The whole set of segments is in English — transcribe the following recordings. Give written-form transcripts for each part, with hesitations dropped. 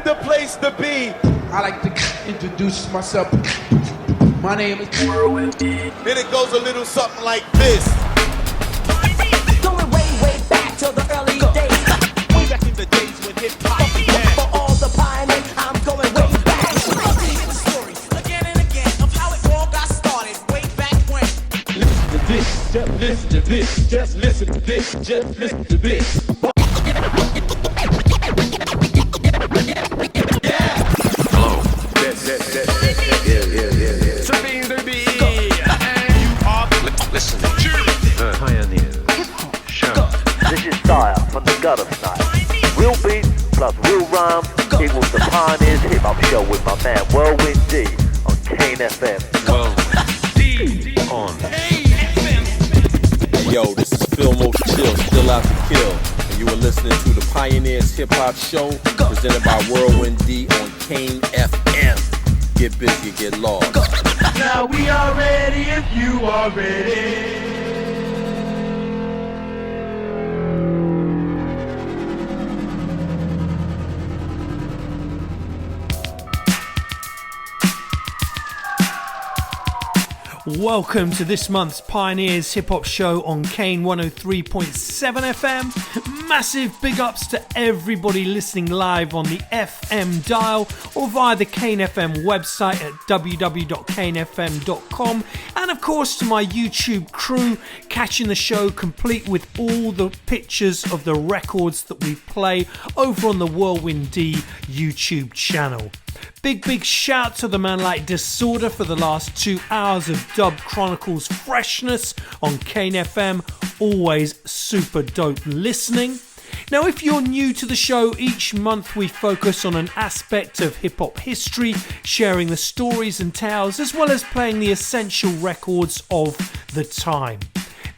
the place to be. I like to introduce myself. My name is Then it goes a little something like this. Going way back to the early days. Way back in the days when hip hop began. For all the pioneers, I'm going way back. Hear the story again and again of how it all got started way back when. Listen to this, just listen to this, just listen to this, just listen to this. Hello. Sabine the bee. And you are listening to the Pioneers Show. This is Sire from the gutter style. Real beats plus real rhyme equals the Pioneers Hip Hop Show with my man Whirlwind D on Kane FM. Whirlwind D on KFM. Yo, this is Phil Most Chill, still out to kill. And you are listening to the Pioneers Hip Hop Show, presented by Whirlwind D on Kane FM. Get busy, get lost. Now we are ready if you are ready. Welcome to this month's Pioneers Hip Hop Show on Kane 103.7 FM. Massive big ups to everybody listening live on the FM dial or via the Kane FM website at www.kanefm.com, and of course to my YouTube crew catching the show complete with all the pictures of the records that we play over on the Whirlwind D YouTube channel. Big shout to the man like Disorder for the last 2 hours of Dub Chronicles freshness on Kane FM. Always super dope listening. Now, if you're new to the show, each month we focus on an aspect of hip-hop history, sharing the stories and tales, as well as playing the essential records of the time.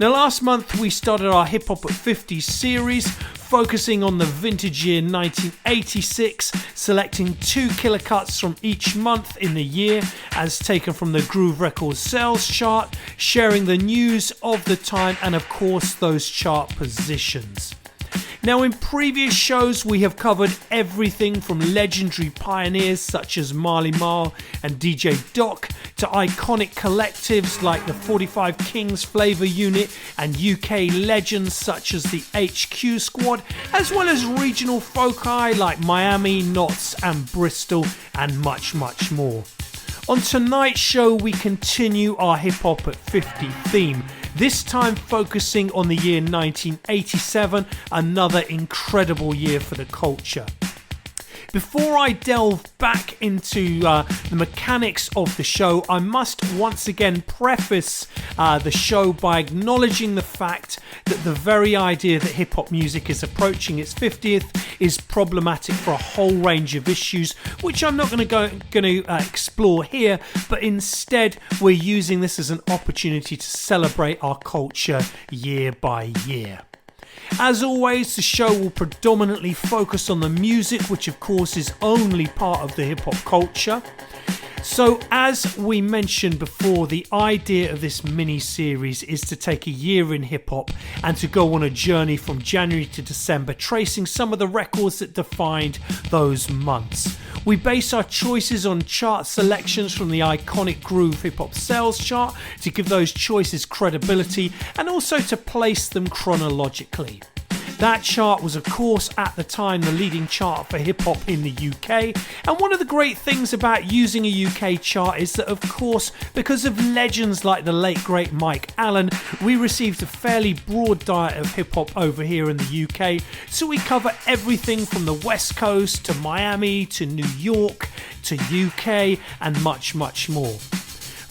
Now, last month we started our Hip Hop at 50 series, focusing on the vintage year 1986, selecting 2 killer cuts from each month in the year as taken from the Groove Records sales chart, sharing the news of the time and of course those chart positions. Now, in previous shows we have covered everything from legendary pioneers such as Marley Marl and DJ Doc to iconic collectives like the 45 Kings Flavor Unit and UK legends such as the HQ Squad, as well as regional foci like Miami, Knots and Bristol, and much more. On tonight's show we continue our Hip Hop at 50 theme, this time focusing on the year 1987, another incredible year for the culture. Before I delve back into the mechanics of the show, I must once again preface the show by acknowledging the fact that the very idea that hip-hop music is approaching its 50th is problematic for a whole range of issues, which I'm not going to explore here, but instead we're using this as an opportunity to celebrate our culture year by year. As always, the show will predominantly focus on the music, which of course is only part of the hip-hop culture. So as we mentioned before, the idea of this mini-series is to take a year in hip-hop and to go on a journey from January to December, tracing some of the records that defined those months. We base our choices on chart selections from the iconic Groove Hip Hop Sales chart to give those choices credibility and also to place them chronologically. That chart was of course at the time the leading chart for hip hop in the UK, and one of the great things about using a UK chart is that of course because of legends like the late great Mike Allen, we received a fairly broad diet of hip hop over here in the UK, so we cover everything from the West Coast to Miami to New York to UK and much more.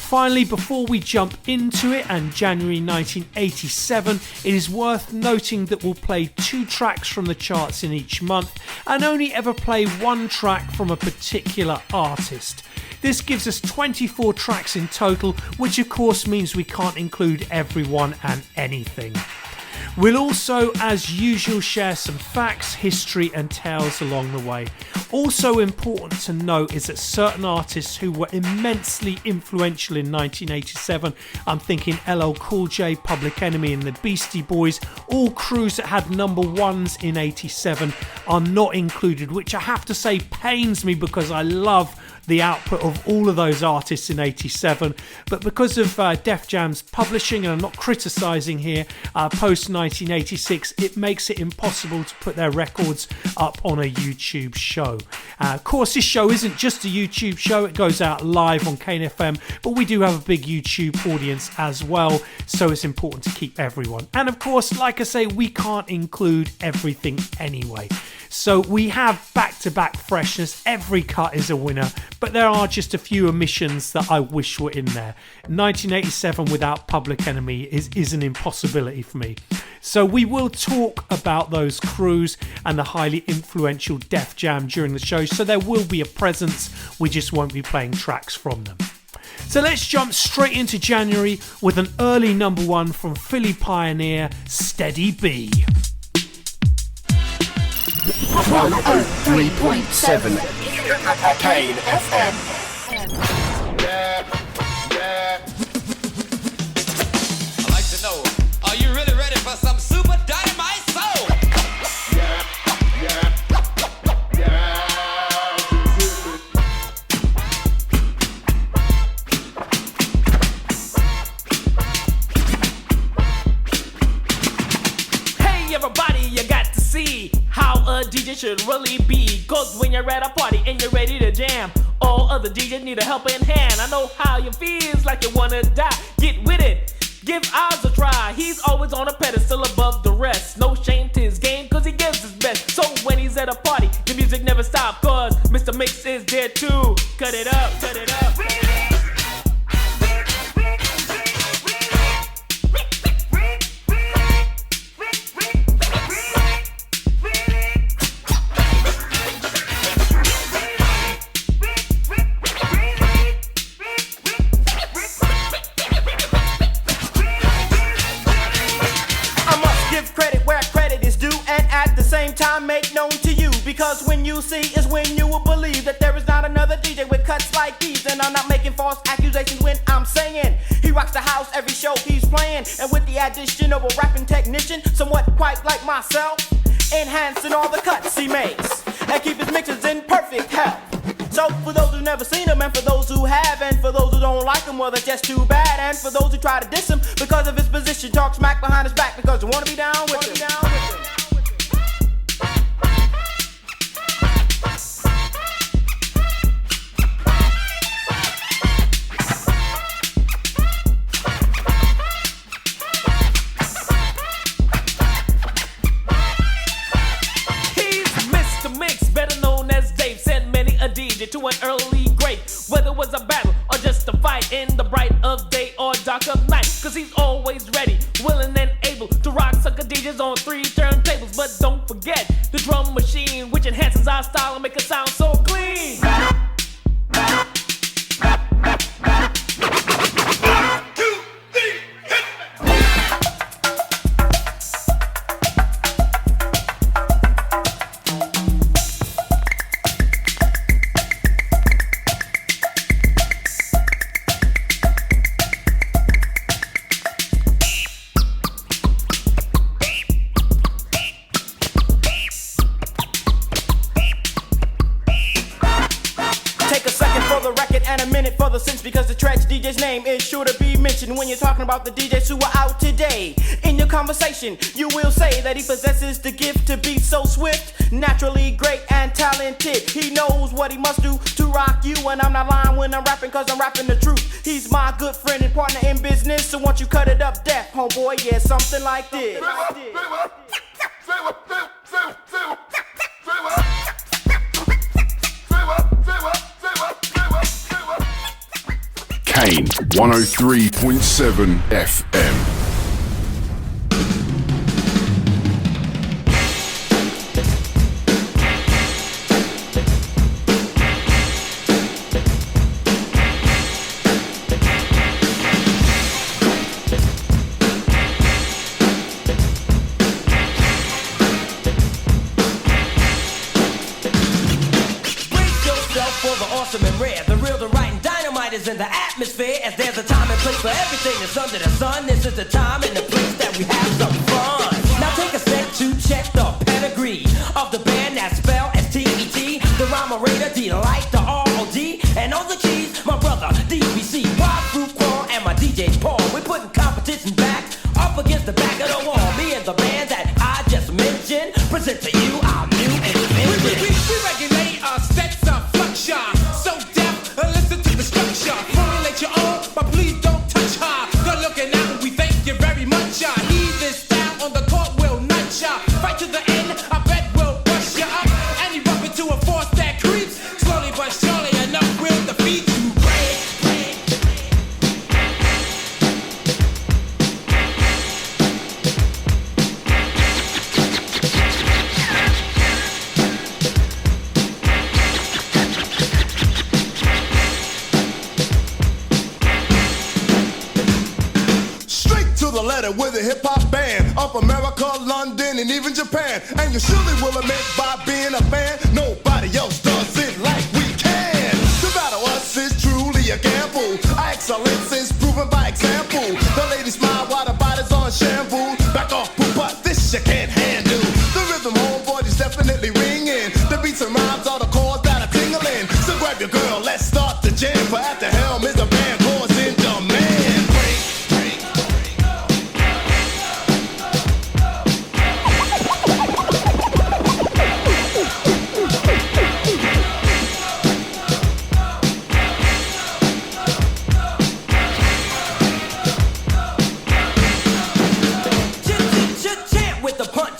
Finally, before we jump into it and January 1987, it is worth noting that we'll play 2 tracks from the charts in each month and only ever play 1 track from a particular artist. This gives us 24 tracks in total, which of course means we can't include everyone and anything. We'll also, as usual, share some facts, history and tales along the way. Also important to note is that certain artists who were immensely influential in 1987, I'm thinking LL Cool J, Public Enemy and the Beastie Boys, all crews that had number ones in 87 are not included, which I have to say pains me because I love the output of all of those artists in 87, but because of Def Jam's publishing, and I'm not criticising here, post 1986, it makes it impossible to put their records up on a YouTube show. Of course, this show isn't just a YouTube show, it goes out live on Kane FM, but we do have a big YouTube audience as well, so it's important to keep everyone. And of course, like I say, we can't include everything anyway. So we have back-to-back freshness, every cut is a winner, but there are just a few omissions that I wish were in there. 1987 without Public Enemy is an impossibility for me. So we will talk about those crews and the highly influential Def Jam during the show, so there will be a presence, we just won't be playing tracks from them. So let's jump straight into January with an early number one from Philly pioneer Steady B. 103.7 Kane FM. I'd like to know, are you really ready for some super dynamite soul? Hey everybody, you got to see how a DJ should really be. Cause when you're at a party and you're ready to jam, all other DJs need a helping hand. I know how you feels like you wanna die. Get with it, give Oz a try. He's always on a pedestal above the rest. No shame to his game cause he gives his best. So when he's at a party, the music never stops. Cause Mr. Mix is there too. Cut it up, cut it up. Time make known to you, because when you see is when you will believe that there is not another DJ with cuts like these. And I'm not making false accusations when I'm saying he rocks the house every show he's playing, and with the addition of a rapping technician somewhat quite like myself, enhancing all the cuts he makes and keep his mixes in perfect health. So for those who've never seen him, and for those who have, and for those who don't like him, well, that's just too bad. And for those who try to diss him because of his position, talk smack behind his back because you wanna be down with him. To an early grave, whether it was a battle or just a fight in the bright of day or dark of night, cause he's always ready, willing and able to rock sucker DJs on 3 turntables. But don't forget the drum machine, which enhances our style and make it sound so clean. Because the track's DJ's name is sure to be mentioned when you're talking about the DJs who are out today. In your conversation, you will say that he possesses the gift to be so swift, naturally great and talented. He knows what he must do to rock you, and I'm not lying when I'm rapping cause I'm rapping the truth. He's my good friend and partner in business, so once you cut it up deaf, homeboy, yeah, something like this. Kane 103.7 FM. awesome and rare. The real, the right, and dynamite is in the atmosphere. As there's a time and place for everything that's under the sun. This is the time and the place that we have some fun. Now take a sec to check the pedigree of the band that's spelled S-T-E-T. The rhyme-a-rator, D-Light, the R-O-D. And on the keys, my brother, DBC. Wild Fruit Claw and my DJ Paul. We're putting competition back up against the back of the wall. Me and the band that I just mentioned present to you our new invention. We regulate our Stetsa fluxure. So deaf, listen to the structure. Formulate your own, but please don't touch her. Good looking out, and we thank you very much. Heed this style on the court, will nut ya. Fight to the end, I bet we'll bust ya up. And you up into a force that creeps. Slowly but surely, enough will defeat you. The letter with a hip-hop band of America, London, and even Japan. And you surely will admit by being a fan, nobody else does it like we can. To battle us is truly a gamble. Our excellence is proven by example. The ladies smile while the body's on shampoo. Back off, but this you can't handle. The rhythm, homeboy, is definitely ringing. The beats and rhymes are the chords that are tingling. So grab your girl, let's start the jam. For at the helm is a band chords in demand.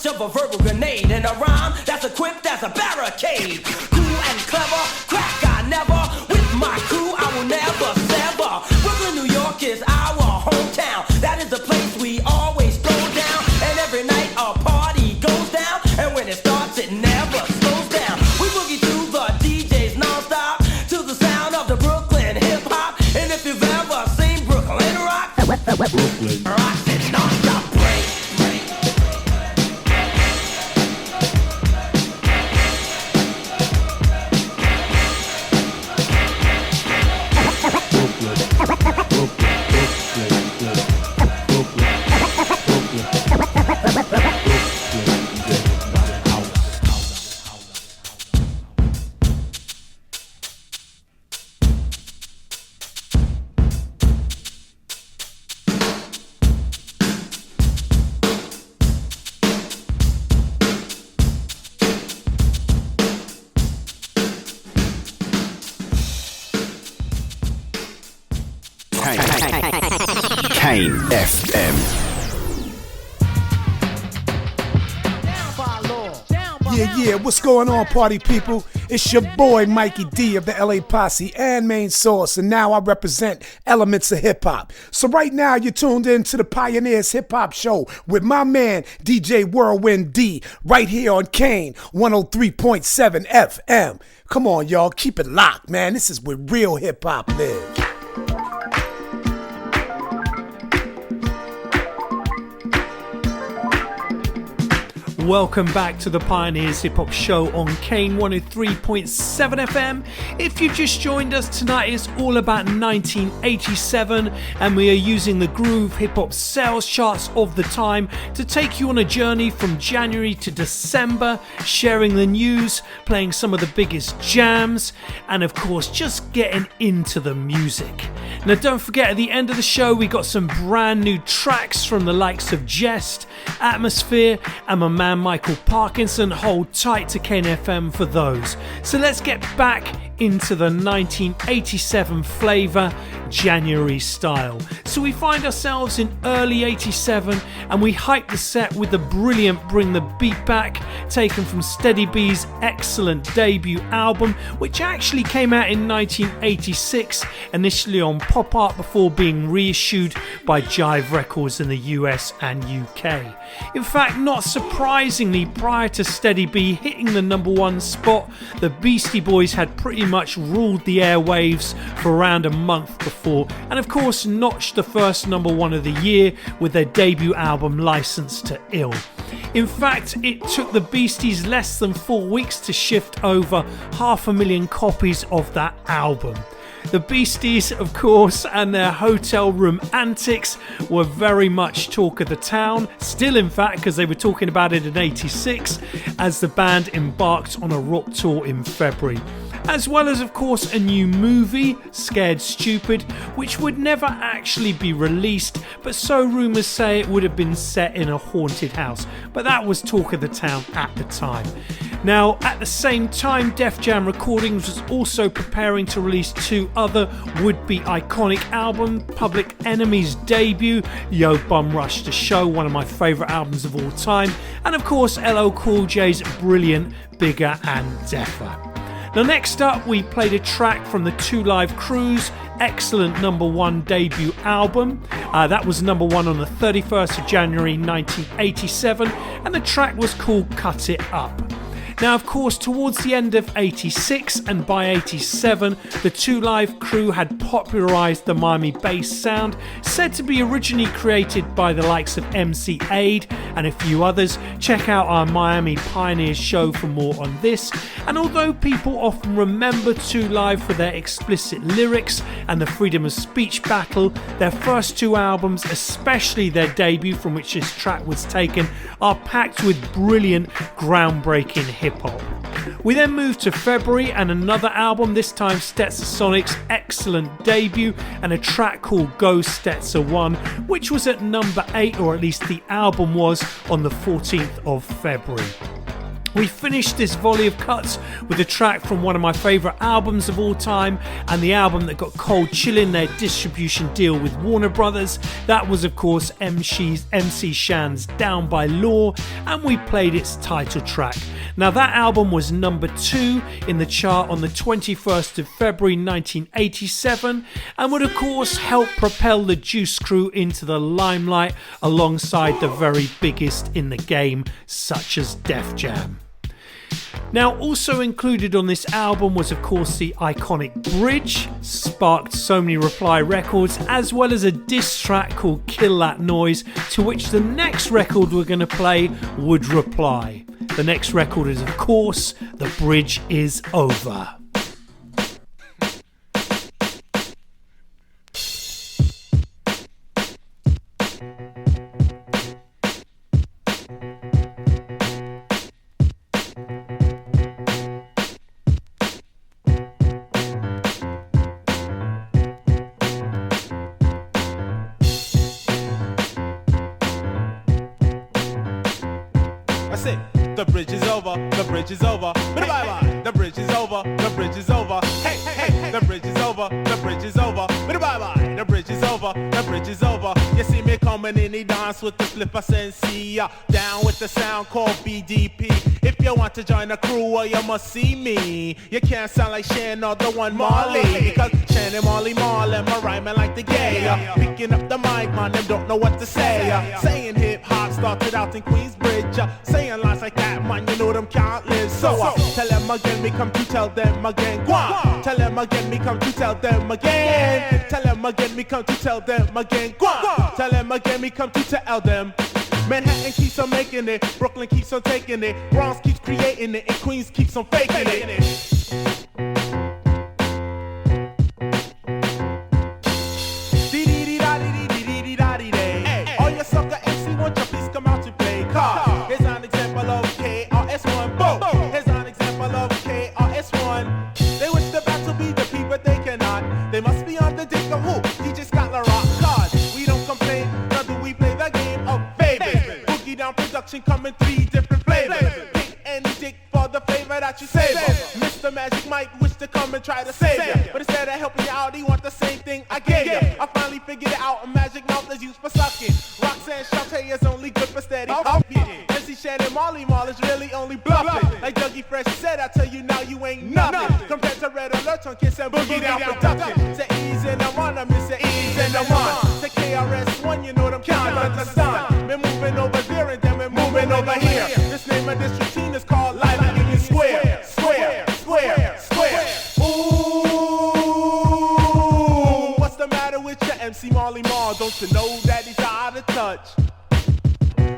Of a verbal grenade and a rhyme that's equipped as a barricade. Cool and clever, crack I never. With my crew I will never sever. Brooklyn, New York is our hometown. That is the place we always throw down. And every night a party goes down. And when it starts it never slows down. We boogie through the DJs non-stop to the sound of the Brooklyn hip-hop. And if you've ever seen Brooklyn rock, Brooklyn rocks it non-stop. Kane FM. Yeah, what's going on, party people? It's your boy Mikey D of the LA Posse and Main Source, and now I represent elements of hip hop. So right now you're tuned in to the Pioneers Hip Hop Show with my man DJ Whirlwind D right here on Kane 103.7 FM. Come on, y'all, keep it locked, man. This is where real hip hop lives. Welcome back to the Pioneers Hip Hop Show on Kane 103.7 FM. If you just joined us, tonight is all about 1987, and we are using the Groove Hip Hop sales charts of the time to take you on a journey from January to December, sharing the news, playing some of the biggest jams, and of course just getting into the music. Now don't forget, at the end of the show we got some brand new tracks from the likes of Jest, Atmosphere, and my man Michael Parkinson. Hold tight to Kane FM for those. So let's get back into the 1987 flavour, January style. So we find ourselves in early 87 and we hype the set with the brilliant Bring the Beat Back, taken from Steady B's excellent debut album, which actually came out in 1986, initially on Pop Art before being reissued by Jive Records in the US and UK. In fact, not surprisingly, prior to Steady B hitting the #1 spot, the Beastie Boys had pretty much ruled the airwaves for around a month before, and of course notched the first #1 of the year with their debut album License to Ill. In fact, it took the Beasties less than 4 weeks to shift over 500,000 copies of that album. The Beasties, of course, and their hotel room antics were very much talk of the town, still in fact, because they were talking about it in '86 as the band embarked on a rock tour in February. As well as, of course, a new movie, Scared Stupid, which would never actually be released, but so rumours say it would have been set in a haunted house. But that was talk of the town at the time. Now, at the same time, Def Jam Recordings was also preparing to release 2 other would-be iconic albums, Public Enemy's debut, Yo Bum Rush the Show, one of my favourite albums of all time, and of course LL Cool J's brilliant Bigger and Deffer. Now next up we played a track from the 2 Live Crew's excellent #1 debut album. That was #1 on the 31st of January 1987 and the track was called Cut It Up. Now, of course, towards the end of '86 and by '87, the 2 Live Crew had popularised the Miami bass sound, said to be originally created by the likes of MC Aid and a few others. Check out our Miami Pioneers show for more on this. And although people often remember 2 Live for their explicit lyrics and the freedom of speech battle, their first 2 albums, especially their debut from which this track was taken, are packed with brilliant, groundbreaking hip-hop. We then moved to February and another album, this time Stetsasonics' excellent debut and a track called Go Stetsa 1, which was at #8, or at least the album was, on the 14th of February. We finished this volley of cuts with a track from one of my favourite albums of all time and the album that got Cold Chillin' their distribution deal with Warner Brothers. That was of course MC Shan's Down by Law, and we played its title track. Now that album was #2 in the chart on the 21st of February 1987 and would of course help propel the Juice Crew into the limelight alongside the very biggest in the game such as Def Jam. Now also included on this album was of course the iconic Bridge, sparked so many Reply records, as well as a diss track called Kill That Noise, to which the next record we're going to play would reply. The next record is of course The Bridge Is Over. The bridge is over, the bridge is over. Bye bye. The bridge is over, the bridge is over. Hey, hey, the bridge is over, the bridge is over. Bye bye. The bridge is over, the bridge is over. You see me coming in the dance with the flipper sensei. Down with the sound called BDP. If you want to join the crew, well, you must see me. You can't sound like Shan or the one Marley, because Shan and Marley my rhyming like the gay. Picking up the mic, man, them don't know what to say. Saying hip hop started out in Queensbridge. Saying lines like that, man, you know them can't live. So tell them again, me come to tell them again. Go on. Tell them again, me come to tell them again. Tell them again, me come to tell them again. Go on. Tell them again, me come to tell them. Manhattan keeps on making it, Brooklyn keeps on taking it, Bronx keeps creating it, and Queens keeps on faking it. Hey, all your sucker MC, won't you please come out to play cards? Here's an example of KRS-One. Boom! Here's an example of KRS-One. They wish the battle be the people, but they cannot. They must be on the dick of who? DJ Scott La Rock. Cause we don't complain, nor do we play the game of favorites. Boogie down production coming 3 different flavors. Pick any dick for the flavor that you savor. Mr. Magic Mike wish to come and try to save you, but instead of helping you out, he want the same thing I gave you. I finally figured it out, a magic mouth is used for sucking. Roxanne Shante is only good for steady pumping. MC Shan and Molly is really only bluffing. Like Dougie Fresh said, I tell you now you ain't nothing. Compared to Red Alert on Kiss and Boogie down production. Say ease and I'm on, I miss say ease and I'm on. Say KRS-One, you know them can't understand. We're moving over there and then we're moving over here. This name of this routine is called Live in Union Square. Square, square, square. Ooh, what's the matter with your MC Marley Marl? Don't you know that he's out of touch?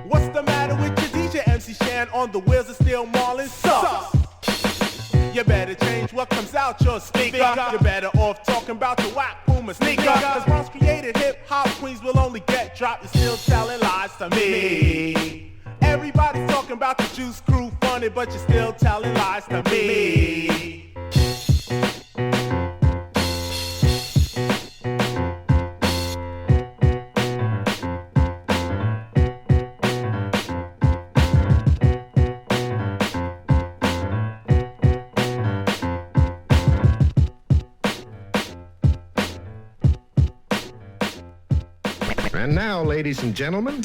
What's the matter with your DJ on the wheels are still mauling. Sucks. You better change what comes out your speaker. You're better off talking about the whack Puma sneaker. Cause Bronx created hip-hop queens will only get dropped. You're still telling lies to me. Everybody's talking about the Juice Crew funny, but you're still telling lies to me. And now, ladies and gentlemen,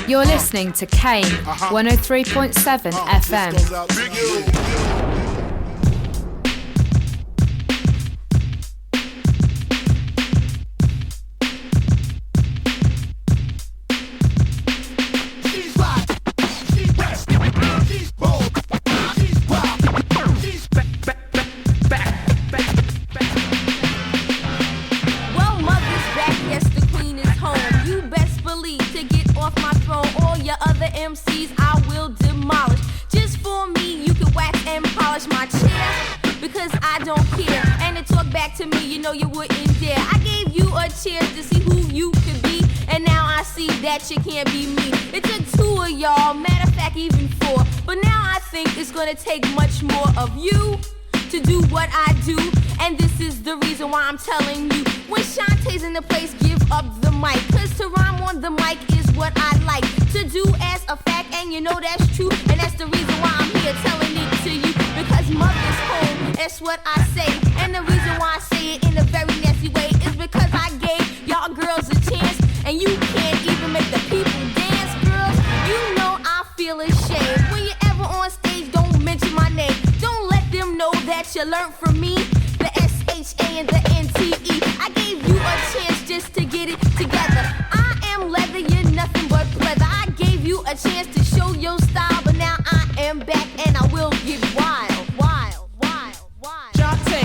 you're listening to Kane 103.7 FM. MCs I will demolish. Just for me, you can wax and polish my chair, because I don't care. And to talk back to me, you know you wouldn't dare. I gave you a chance to see who you could be, and now I see that you can't be me. It took 2 of y'all, matter of fact even 4, but now I think it's gonna take much more of you to do what I do, and this is the reason why I'm telling you. When Shante's in the place, give up the mic, cause to rhyme on the mic is what I like to do as a fact, and you know that's true, and that's the reason why I'm here telling it to you, because mother's home, that's what I say, and the reason why I say it in a very nasty way is because I gave y'all girls a chance, and you can't even make the people dance, girls. You know I feel ashamed when you're ever on stage, don't mention my name, don't let them know that you learned from me, the SHA and the NTE. I gave you a chance just to get it together. I am leather, you're nothing but leather. I gave you a chance to show your style, but now I am back and I will get wild, wild, wild, wild. Shante.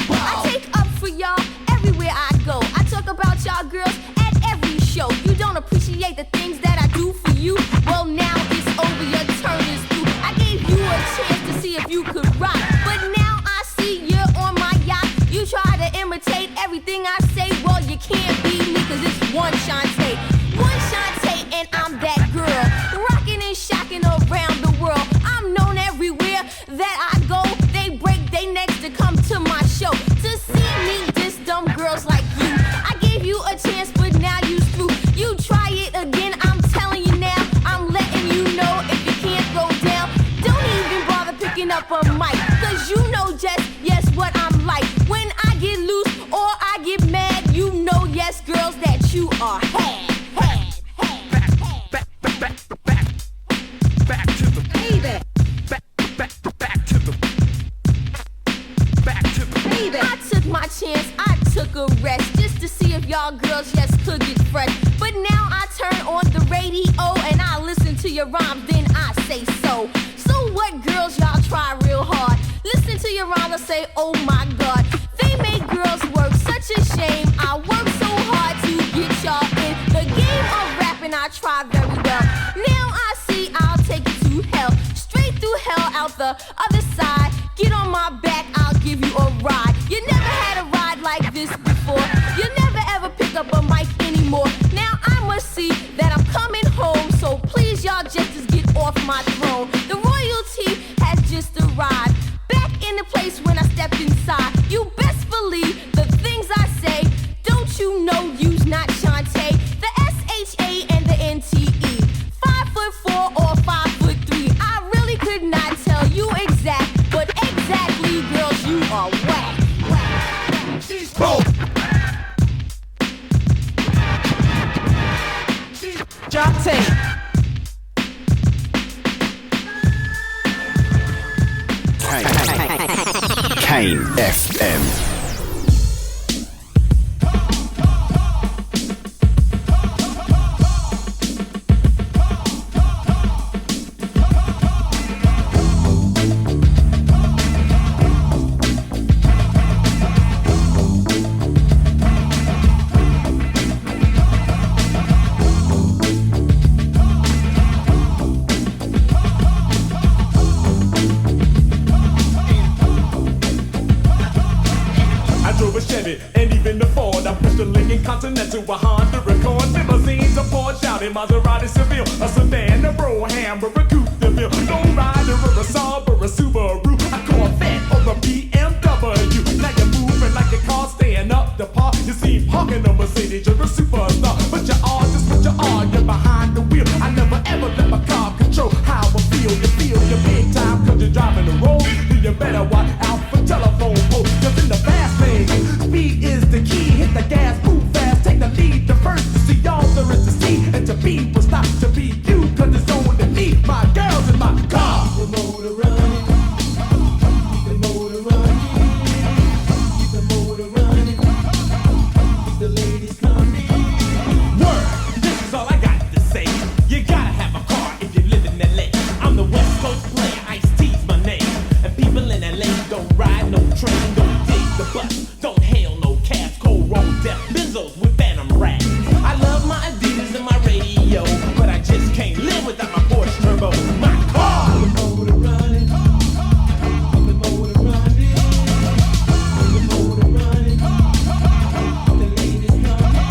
I take up for y'all everywhere I go. I talk about y'all girls at every show. You don't appreciate the things that I do for you. Well, now it's over, your turn is through. I gave you a chance to see if you could rock, but now I see you're on my yacht. You try to imitate everything I say. Well, you can't be me, cause it's one Shante. One Shante, and I'm that girl, rocking and shocking around the world. I'm known everywhere that I go. They break their necks to come to my show, to see me diss dumb girls like you. I gave you a chance, but now you through. You try it again, I'm telling you now. I'm letting you know if you can't go down, don't even bother picking up a mic, cause you know just, yes, what I'm like. When I get loose or I get mad, you know, yes, girls, that you are had. Back to the baby. Back to the Baby. I took my chance, I took a rest, just to see if y'all girls, yes, could get fresh. But now I turn on the radio and I listen to your rhymes, then I say so. So what, girls, y'all try real hard. Listen to your rhymes and say, oh my God. They make girls work, such a shame. I work so hard to get y'all in the game of rapping, I try very well. Now I see I'll take it to hell, straight through hell out the other side. Get on my back, I'll give you a ride. You never had a ride like this before. You never ever pick up a mic anymore. Now I must see that I'm coming home, so please y'all just get off my throne. The royalty has just arrived, back in the place when I stepped inside. You best believe the things I say. Don't you know you's not Shante? The SHA and the NTE. 5'4" or 5'3". I really could not tell you exact, but exactly, girls, you are whack. She's both. Shante. Kane FM. Bugatti, Maserati, Seville, a sedan, a Brougham, a Coupe de Ville, no rider, or a Saab, or a Subaru, a Corvette, or a BMW. Now you're moving like a car, staying up the park. You see parking a Mercedes, you're a superstar, but you are just what you are. You're behind the wheel. I never ever let my car control how I feel. You feel you're big time 'cause you're driving the road. Then you better watch out for telephone poles. 'Cause in the fast lane, speed is the key. Hit the gas, move fast, take the lead. The first to see all there is to see, and to be will stop to be you. 'Cause it's only me, my girls in my car. Keep the motor running. Keep the motor running. Keep the motor running. Keep the ladies coming. Word, this is all I got to say. You gotta have a car if you live in LA. I'm the West Coast player, Ice-T's my name. And people in LA don't ride no train, don't dig the bus, don't hail no cabs, cold road death, Benzos with Phantom rags. I love my Adidas and my radio, but I just can't live without my Porsche Turbo. My car! The motor running. The motor running. The motor running. The ladies coming.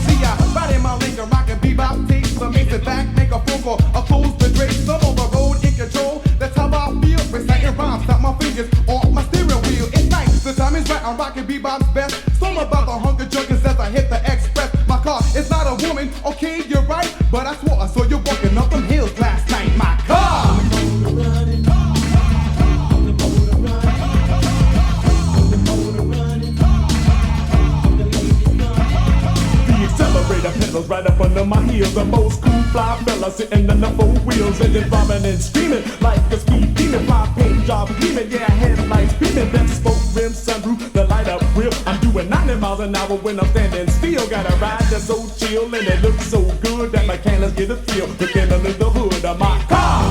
See, I ride in my Lincoln, rockin' bebop tapes. I make it back, make a phone call, a close the drapes. I'm on the road in control, that's how I feel. Reciting rhymes, stop my fingers on my steering wheel. It's nice, the time is right, I'm rocking bebop's best. Some about the hunger junkies as I hit the express. My car is not a woman, okay, you're right, but I swore I saw you walking up them hills last night. My car! The motor running. The motor running. The motor running. The ladies coming. The accelerator pedals right up under my heels. The most cool fly fella sitting in the four wheels, and just robbing and screaming like a speed demon. Fly paint job gleaming, yeah, headlights beaming. Then spoke rim, sunroof, the light up wheel. I'm doing 90 miles an hour when I'm standing still. Got a ride that's so chill and it looks so good that my cannons get a feel. Looking under the hood of my car.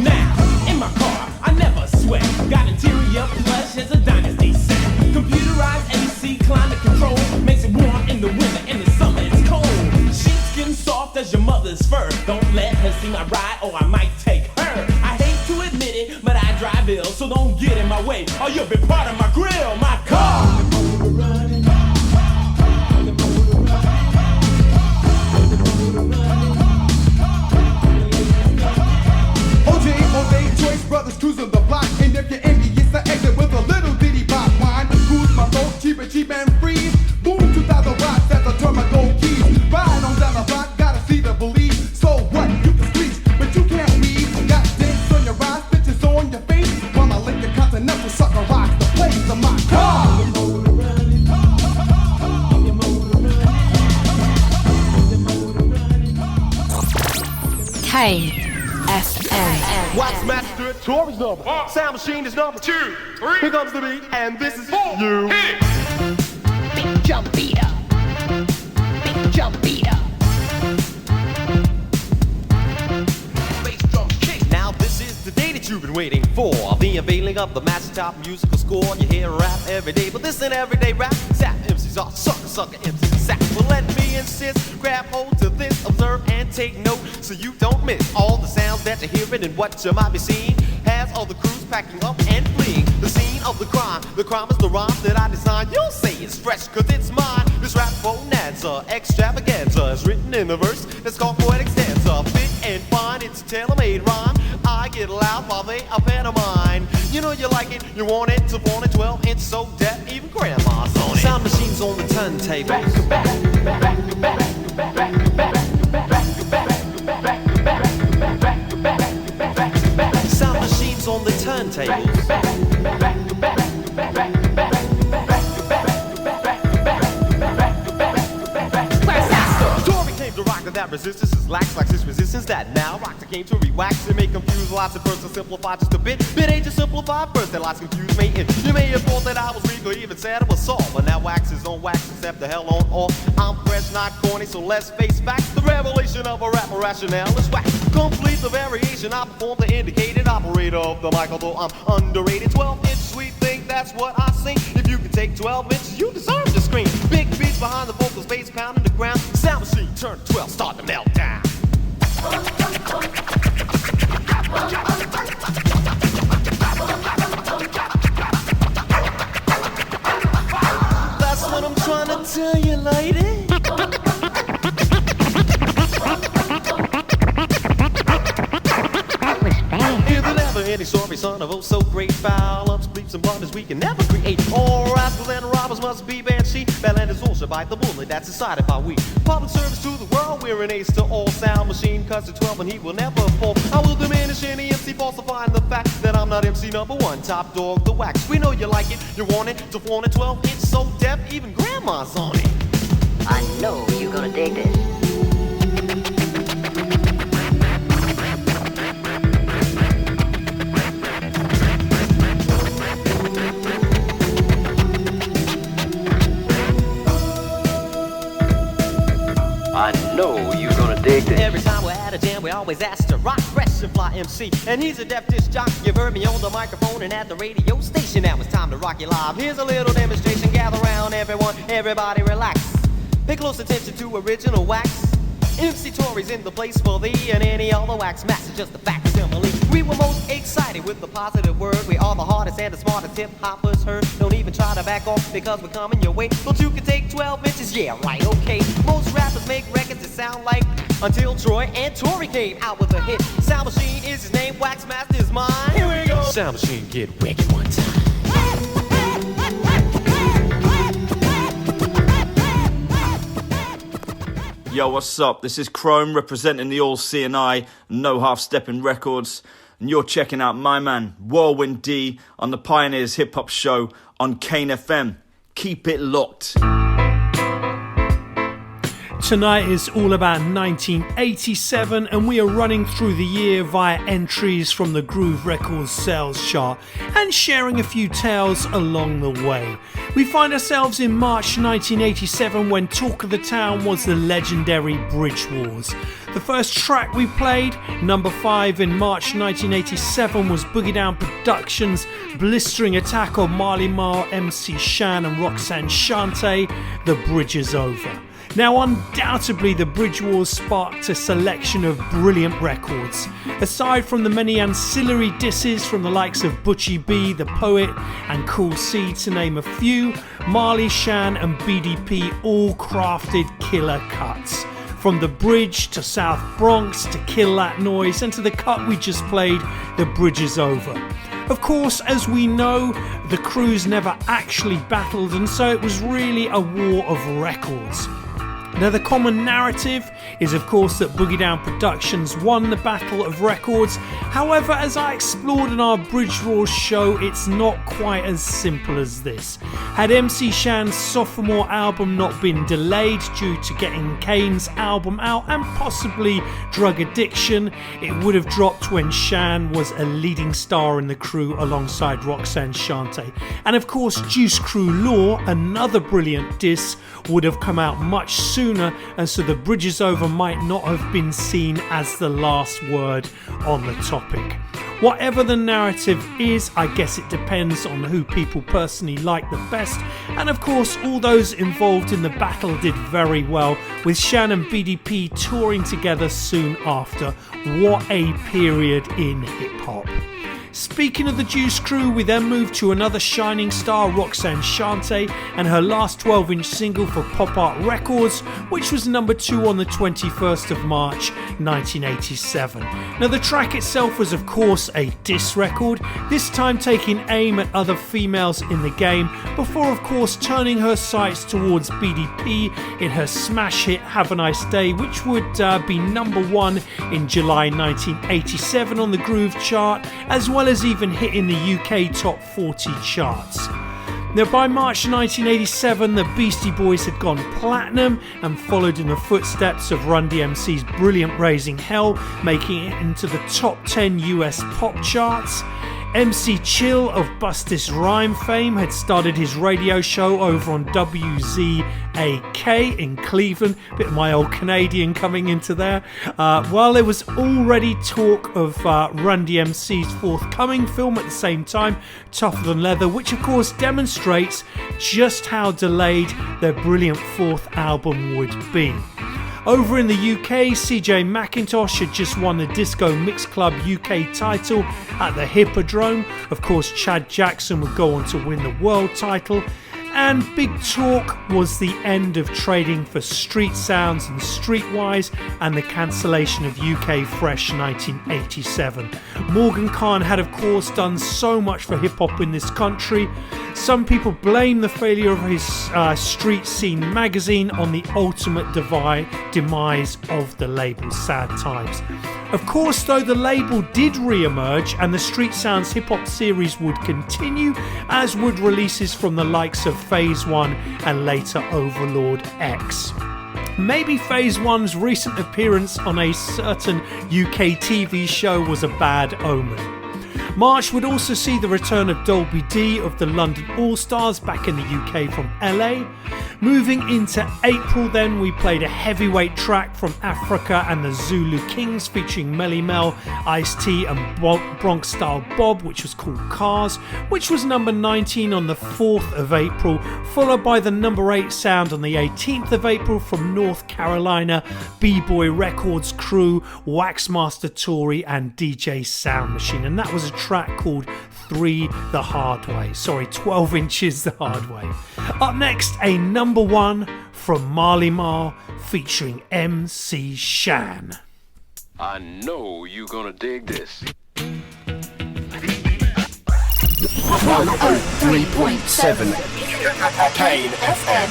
Now, in my car, I never sweat. Got interior plush as a dynasty set. Computerized AC climate control makes it warm in the winter, in the summer it's cold. Sheets skin soft as your mother's fur. Don't let her see my ride or I might take her. I hate to admit it, but I drive ill, so don't get in my way or you'll be part of my grill, my car. The motor running. The motor running. The motor running. OJ, Choice Brothers cruising the block, and if you're envious, the exit with a little ditty pop wine. Cruise my boat, cheap and free. Boom, 2,000 watts, that's a turn my gold keys. Ride on down the block, gotta see to believe. So what? You can squeeze, but you can't leave. Got dicks on your eyes, bitches on your face. While my Lincoln Continental sucker rocks the place of my car. The motor running. The motor running. The motor running. Kane FM. Wax Master, Tory's number. Sound Machine is number 2, 3. Here comes the beat, and this is 4. You. Hit it. Big jump beater. Big jump beater. Bass drum kick. Now this is the day that you've been waiting for. The unveiling of the master top musical score. You hear rap every day, but this ain't everyday rap. Zap MCs are sucker MCs. Zap. Well, let me insist. Grab hold to this, observe and take note, so you don't miss all the sounds that you're hearing and what you might be seeing. Has all the crews packing up and fleeing the scene of the crime. The crime is the rhyme that I designed. You'll say it's fresh 'cause it's mine. This rap bonanza, extravaganza is written in a verse that's called poetic stanza. Fit and fine, it's a tailor-made rhyme. I get loud while they are pantomime. You know you like it, you want it, to want it 12 inch so deaf, even grandma's on it. Sound machines on the turntable. Back, back, back, back, back, back, back, back, back, back, back, back. Sound machines on the turntables. That resistance is lax like this resistance that now rock came to re-wax and may confuse lots of first to simplify just a bit. Bit ain't just simplified first that lots confuse me. And you may have thought that I was weak or even said I was soft, but now wax is on wax except the hell on all. I'm fresh, not corny, so let's face facts. The revelation of a rapper rationale is whack. Complete the variation, I perform the indicated operator of the mic, although I'm underrated. 12-inch sweet thing, that's what I sing. If you can take 12 inches, you deserve to scream. Big beats behind the vocals, bass pounding the ground. Sound machine turn 12, start to melt down. tell you, lady. If there's ever any sorry son of oh so great, foul ups, bleeps and blunders we can never create. All rascals and robbers must be bansheed. Bellenders also bite the bullet that's decided by we. Public service to the world, we're an ace to all sound machine. Cause the 12 and he will never fall. I will diminish any MC falsifying the fact that I'm not MC number one, top dog, the wax. We know you like it, you want it, to flaunt it, 12 inch so deaf, even grandma's on it. I know you're gonna dig this. I know you're gonna dig this. Every time we're at a jam, we always ask to rock, fresh and fly MC. And he's a deaf disc jock. You've heard me on the microphone and at the radio station. Now it's time to rock you live. Here's a little demonstration. Gather round, everyone, everybody relax. Pay close attention to original wax. MC Tory's in the place for thee, and any other wax master, just a facsimile. We were most excited with the positive word. We are the hardest and the smartest hip hoppers heard. Don't even try to back off because we're coming your way. But you can take 12 inches, yeah, right, okay. Most rappers make records that sound like until Troy and Tory came out with a hit. Sound Machine is his name, Wax Master is mine. Here we go. Sound Machine, get wicked one time. Yo, what's up? This is Chrome representing the All C&I, No Half Stepping Records, and you're checking out my man Whirlwind D on the Pioneers Hip Hop Show on Kane FM. Keep it locked. Tonight is all about 1987, and we are running through the year via entries from the Groove Records sales chart and sharing a few tales along the way. We find ourselves in March 1987 when talk of the town was the legendary Bridge Wars. The first track we played, number 5 in March 1987, was Boogie Down Productions' blistering attack on Marley Marl, MC Shan and Roxanne Shante, The Bridge Is Over. Now, undoubtedly, the Bridge Wars sparked a selection of brilliant records. Aside from the many ancillary disses from the likes of Butchie B, The Poet, and Cool C, to name a few, Marley, Shan, and BDP all crafted killer cuts. From The Bridge to South Bronx to Kill That Noise, and to the cut we just played, The Bridge Is Over. Of course, as we know, the crews never actually battled, and so it was really a war of records. Now, the common narrative is, of course, that Boogie Down Productions won the Battle of Records. However, as I explored in our Bridge Wars show, it's not quite as simple as this. Had MC Shan's sophomore album not been delayed due to getting Kane's album out and possibly drug addiction, it would have dropped when Shan was a leading star in the crew alongside Roxanne Shante. And of course, Juice Crew Law, another brilliant diss, would have come out much sooner, and so The Bridge Is Over might not have been seen as the last word on the topic. Whatever the narrative is, I guess it depends on who people personally like the best, and of course all those involved in the battle did very well, with Shan and BDP touring together soon after. What a period in hip hop. Speaking of the Juice Crew, we then moved to another shining star, Roxanne Shante, and her last 12-inch single for Pop Art Records, which was number 2 on the 21st of March 1987. Now, the track itself was of course a diss record, this time taking aim at other females in the game, before of course turning her sights towards BDP in her smash hit Have a Nice Day, which would be number 1 in July 1987 on the Groove chart, as well as even hitting the UK Top 40 charts. Now, by March 1987, the Beastie Boys had gone platinum and followed in the footsteps of Run DMC's brilliant Raising Hell, making it into the top 10 US pop charts. MC Chill of Bustis Rhyme fame had started his radio show over on WZAK in Cleveland, bit of my old Canadian coming into there, while there was already talk of Run DMC's forthcoming film at the same time, Tougher Than Leather, which of course demonstrates just how delayed their brilliant fourth album would be. Over in the UK, CJ McIntosh had just won the Disco Mix Club UK title at the Hippodrome. Of course, Chad Jackson would go on to win the world title. And Big Talk was the end of trading for Street Sounds and Streetwise and the cancellation of UK Fresh 1987. Morgan Khan had of course done so much for hip hop in this country. Some people blame the failure of his Street Scene magazine on the ultimate demise of the label. Sad times. Of course though, the label did re-emerge and the Street Sounds hip hop series would continue, as would releases from the likes of Phase 1 and later Overlord X. Maybe Phase 1's recent appearance on a certain UK TV show was a bad omen. March would also see the return of Dolby D of the London All-Stars back in the UK from LA. Moving into April then, we played a heavyweight track from Afrika and the Zulu Kings featuring Melle, Ice-T and Bronx Style Bob, which was called Cars, which was number 19 on the 4th of April, followed by the number 8 sound on the 18th of April from North Carolina, B-Boy Records crew, Waxmaster Tory and DJ Sound Machine, and that was a track called 3 the Hard Way. 12 inches the hard way. Up next, a number 1 from Marley Marl featuring MC Shan. I know you gonna dig this. 103.7 Kane FM.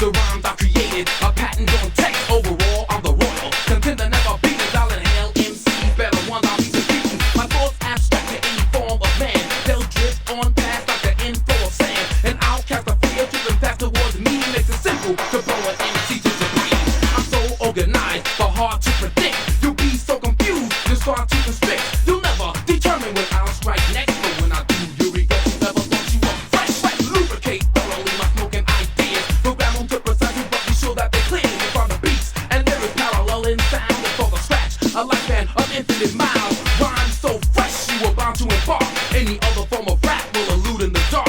The rhymes I people to blow an MC to debris. I'm so organized, but hard to predict. You'll be so confused, you start to constrict. You'll never determine when I'll strike next, but when I do, you'll regret you never thought you were fresh. Lubricate thoroughly my smoking ideas. Program them to precisely, but be sure that they're clean. You find the beats and lyrics parallel in sound. It's all the scratch, a lifespan of infinite miles. Rhymes so fresh, you were bound to embark. Any other form of rap will elude in the dark.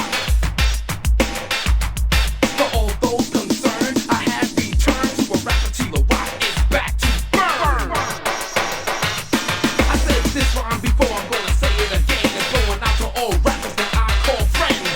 For all those concerned, I have returned to a rapper till the rock is back to burn. I said this rhyme before, I'm gonna say it again. It's going out to all rappers that I call friends.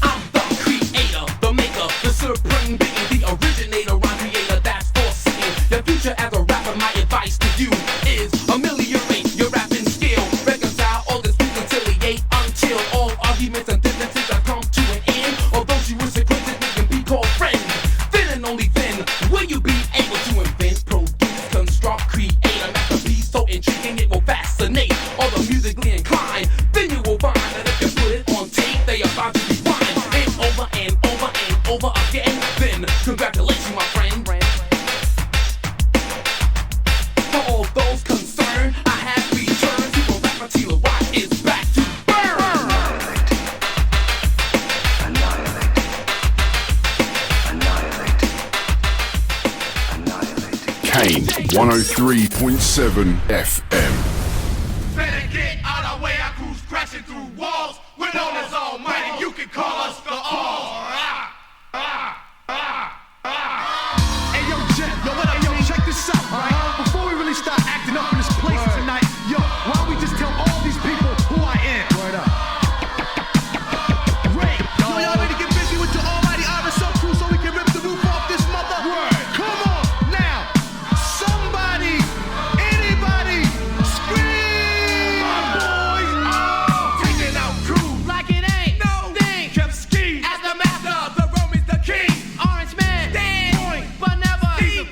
I'm the creator, the maker, the supreme being, the originator, rhyme creator that's foreseeing your future as a rapper. My advice to you is ameliorate your rapping skill. Reconcile all disputes, conciliate until all arguments and differences have come to an end. Or those you wish acquainted with can be called friends. Then and only then will you be able to invent, produce, construct, create a masterpiece so intriguing it will fascinate all the musically inclined. Then you will find that if you put it on tape, they are bound to rewind and over and over and over again. Then congratulations, my friend. For all those concerned, I have returned to a rapper till the rock is back to burn. Kane 103.7 FM. Better get out of the way, I cruise crashing through walls. We're known as Almighty, you can call us the All. Hey yo, Jet, yo, what up, yo, check this out, right? Before we really start acting up in this place tonight, yo, why don't we just tell all these people who I am? Word up. Ray, yo, y'all ready to get busy with your almighty RSO crew so we can rip the roof off this mother? Word. Come on, now, somebody, anybody, scream! My boys are taking out crew Like it ain't no thing. kept ski. As the master, the Roman's the king. Orange man, stand, Point. but never. See,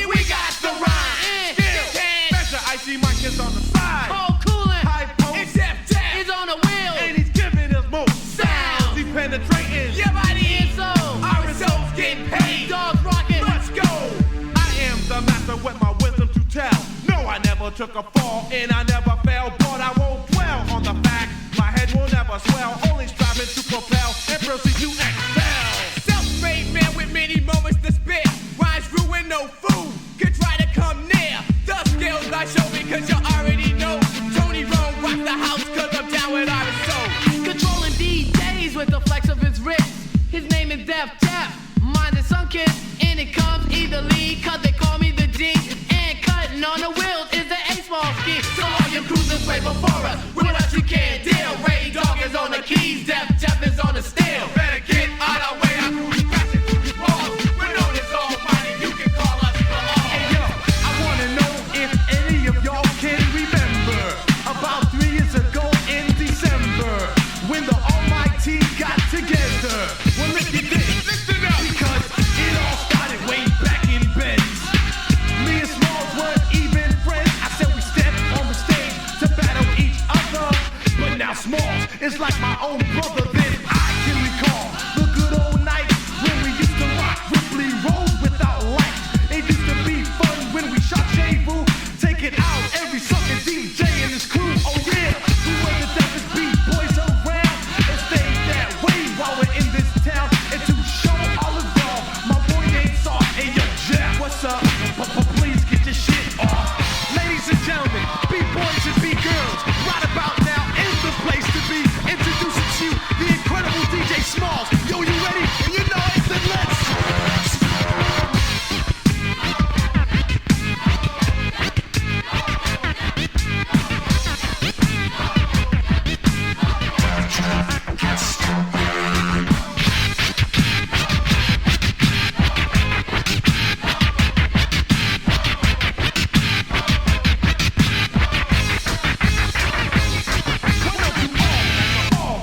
we got the rhyme. Still Can measure icy Mike is on the side. hold coolin'. High post. It's F-Tap. It's on the wheel. And he's giving us most Sounds. He's penetrating. Your body and soul. RSO's getting paid. Dogs rockin'. Let's go. I am the master with my wisdom to tell. No, I never took a fall and I never fell, but I won't dwell on the fact my head will never swell. Only striving to propel and proceed to excel. Self-made man with many moments to spare. Rhymes ruin no fool. Could try to come near. The skills I show because you already know. Tony Rome rock the house cause I'm down with RSO. Controlling DJs with the flex of his wrist. His name is Def Tap. Mine is Sunkiss. And it comes easily cause they call me the G. And cutting on the wheels is the A-small ski. So all your cruisers way before us. With us you can't deal. Ray Dog is on the keys. Def Jeff is on the steel. Better get out of the way, I cruise crashing through the walls. We're known as Almighty, you can call us the All. Hey yo, I wanna know if any of y'all can remember about 3 years ago in December when the Almighty got together. Well, listen up, because it all started way back in Ben's. Me and Smalls weren't even friends. I said we stepped on the stage to battle each other, but now Smalls is like my own brother. Then I can recall the good old nights when we used to rock Ripley Road without lights. It used to be fun when we shot J-Boo, take it out every sucker DJ and his crew. Oh yeah, we were the toughest beat boys around and stayed that way while we're in this town. And to show all of y'all, my boy named Saw. Hey yo, Jack, what's up? Please get your shit off. Ladies and gentlemen, B-boys and B-girls, right about now is the place to be. Introducing to you the incredible DJ Smalls. Yo, you ready? And you know it, then let's.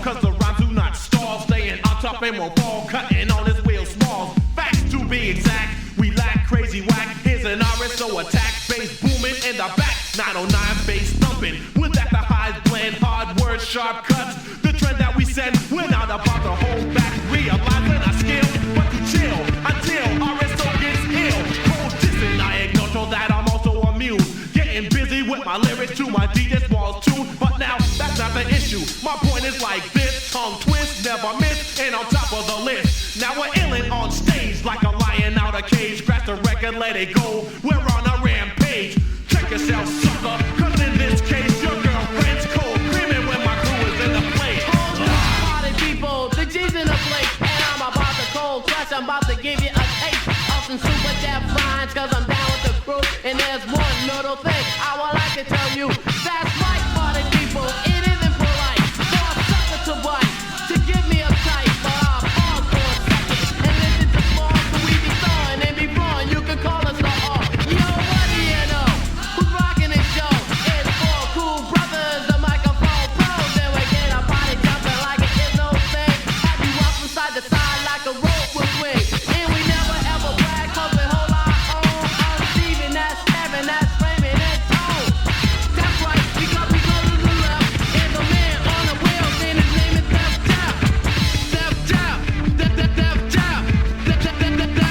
Cause the rhymes do not stall, staying on top and won't fall, cutting on his wheel Smalls. Facts to be exact, we lack crazy whack. Here's an RSO attack, bass booming in the back. 909 bass thumping, with at the highs blend, hard words, sharp cuts. The trend that we send without about to hold back, realizing I skill, but to chill until our wrist gets ill. Cold dissing, I ignore that I'm also amused. Getting busy with my lyrics to my DJ's walls too. But now that's not the issue. My point is like this: tongue twist, never miss, and on top of the list. Now we're illin' on stage like a lion out of cage. Scratch the record, let it go. We're on a rampage. Check yourself, sucker, 'cause in this case your girlfriend's cold, screaming when my crew is in the place. Hold up, party people, the G's in the place, and I'm about to cold crush. I'm about to give you a taste of some super death rhymes, 'cause I'm down with the crew. And there's one little thing I would like to tell you. That's right, party people, it isn't polite for a sucker to bite, to give me a tight, but I'll pause for a second and listen to more, so we be throwing and be blowing. You can call us the R. Yo, what do you know? Who's rocking this show? It's four cool brothers, the microphone pros, and we get our body jumping like it is no thing. Have you walk from side to side like a rope will swing, and we never ever brag 'cause we hold our own. I'm Steven, that's Kevin, that's Raymond, and Tone. That's right, because we go to the left. There's a man on the wheels, and his name is Def Jam. Def Jam, Def Jam, Def Jam, Def Jam,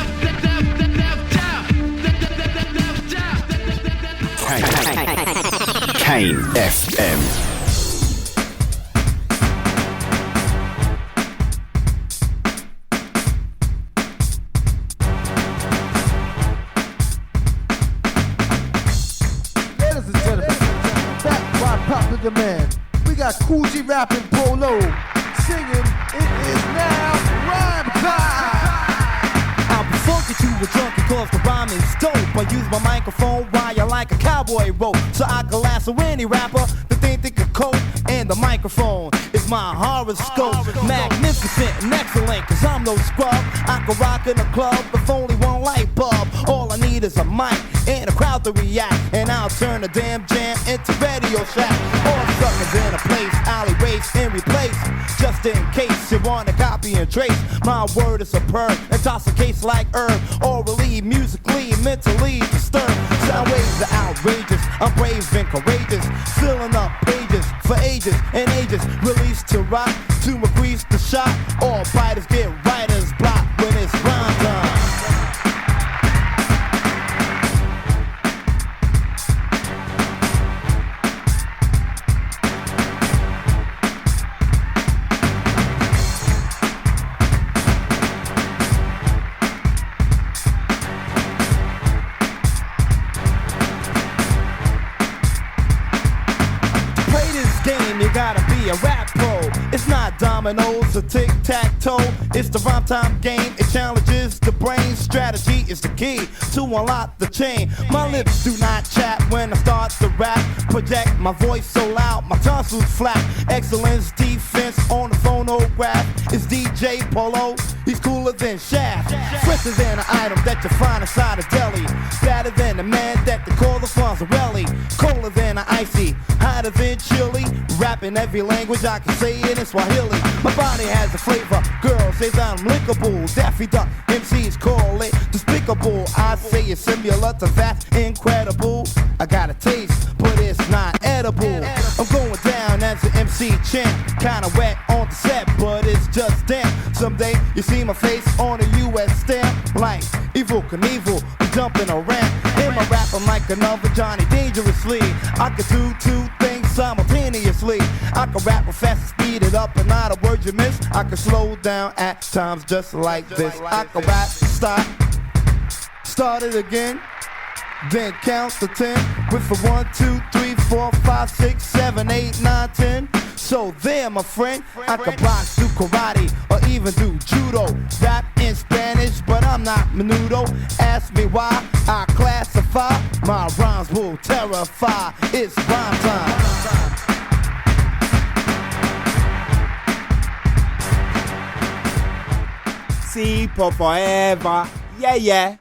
Kane FM. Ladies and gentlemen, back by Popular Man. We got Coogee rapping Polo, singing It Is Now Rhyme Time. I'll be funky to a junkie 'cause the rhyme is dope. I use my microphone while like a cowboy rope, so I can lasso any rapper that think they could cope. And the microphone is my horoscope, magnificent and excellent, 'cause I'm no scrub. I can rock in a club with only one light bulb. All I need is a mic and a crowd to react, and I'll turn a damn jam into Radio Shack. All suckers in a place, I'll erase and replace, just in case you wanna copy and trace. My word is superb, intoxicates like herb, orally, musically, mentally disturbed. Sound waves are outrageous, I'm brave and courageous, filling up pages for ages and ages. Released to rock, to increase the shot. All biters get writer's block when it's rhyme time. You gotta be a rap pro. It's not dominoes or tic-tac-toe. It's the rhyme time game. It challenges the brain. Strategy is the key to unlock the chain. My lips do not chat when I start to rap. Project my voice so loud, my tonsils flap. Excellence defense on the phonograph. It's DJ Polo. He's cooler than Shaft. Fresher than an item that you find inside a deli. Better than a man that they call the Fonzarelli. Colder than an icy, hotter than chili. Rapping every language, I can say it in Swahili. My body has a flavor, girls say that I'm lickable. Daffy Duck, MCs call it despicable. I say it's similar to that, incredible. I got a taste, but it's not edible. I'm going down as an MC champ. Kinda wet on the set, but it's just damp. Someday you see my face on a US stamp. Like Evil Knievel, I'm jumping around. In my rap, I'm like another Johnny Dangerously. I can do two things simultaneously. I can rap real fast and speed it up, and not a word you miss. I can slow down at times just like this. I can rap, start it again, then count to 10 with a 1, 2, 3, 4, 5, 6, 7, 8, 9, 10. So there, my friend, I can box, do karate, or even do judo. Rap in Spanish, but I'm not menudo. Ask me why I classify my rhymes will terrify. It's rhyme time. See for forever, yeah.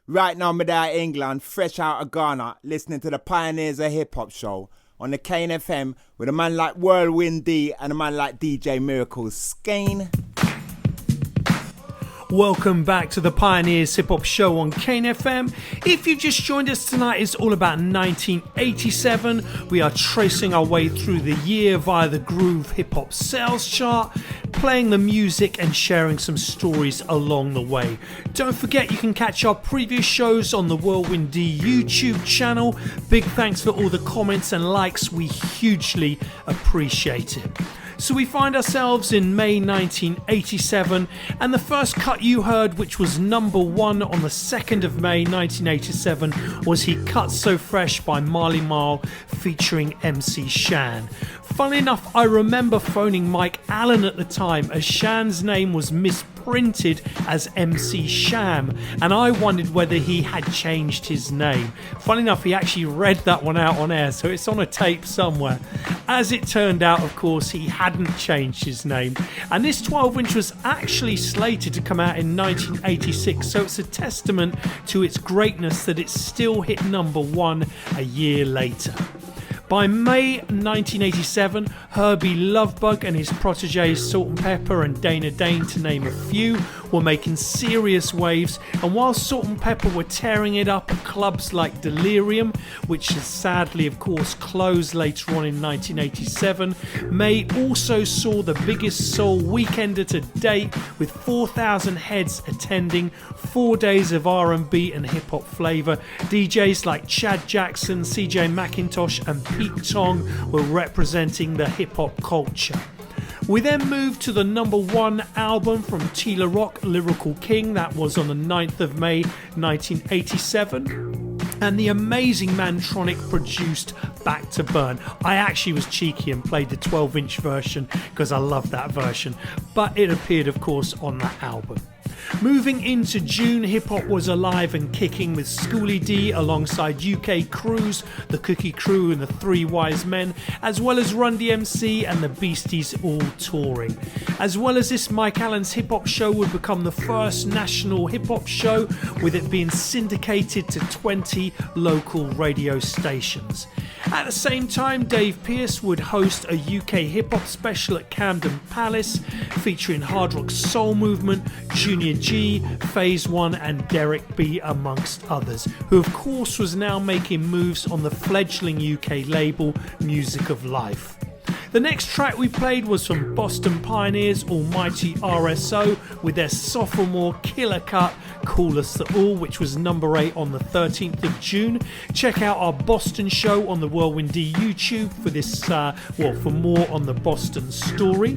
Right now, I'm out of England, fresh out of Ghana, listening to the Pioneers of Hip Hop show on the Kane FM with a man like Whirlwind D and a man like DJ Miracle Skane. Welcome back to the Pioneers Hip Hop Show on Kane FM. If you just joined us tonight, it's all about 1987. We are tracing our way through the year via the Groove Hip Hop Sales Chart, playing the music and sharing some stories along the way. Don't forget you can catch our previous shows on the Whirlwind D YouTube channel. Big thanks for all the comments and likes, we hugely appreciate it. So we find ourselves in May 1987, and the first cut you heard, which was number 1 on the 2nd of May 1987, was He Cuts So Fresh by Marley Marl featuring MC Shan. Funnily enough, I remember phoning Mike Allen at the time, as Shan's name was misprinted as MC Sham, and I wondered whether he had changed his name. Funnily enough, he actually read that one out on air, so it's on a tape somewhere. As it turned out, of course, he hadn't changed his name, and this 12-inch was actually slated to come out in 1986, so it's a testament to its greatness that it still hit number 1 a year later. By May 1987, Herbie Lovebug and his proteges Salt and Pepper and Dana Dane, to name a few, were making serious waves, and while Salt and Pepper were tearing it up at clubs like Delirium, which has sadly of course closed later on in 1987, May also saw the biggest soul weekender to date, with 4,000 heads attending, 4 days of R&B and hip-hop flavour. DJs like Chad Jackson, CJ McIntosh and Pete Tong were representing the hip-hop culture. We then moved to the number 1 album from Tila Rock, Lyrical King. That was on the 9th of May 1987. And the amazing Mantronic produced Back to Burn. I actually was cheeky and played the 12-inch version because I love that version, but it appeared of course on that album. Moving into June, hip-hop was alive and kicking with Schoolie D alongside UK crews, the Cookie Crew and the Three Wise Men, as well as Run DMC and the Beasties all touring. As well as this, Mike Allen's hip-hop show would become the first national hip-hop show, with it being syndicated to 20 local radio stations. At the same time, Dave Pearce would host a UK hip-hop special at Camden Palace, featuring Hard Rock Soul Movement, Junior G, Phase 1 and Derek B amongst others, who of course was now making moves on the fledgling UK label Music of Life. The next track we played was from Boston Pioneers Almighty RSO with their sophomore killer cut, Coolest of All, which was number 8 on the 13th of June. Check out our Boston show on the Whirlwind D YouTube for this, for more on the Boston story.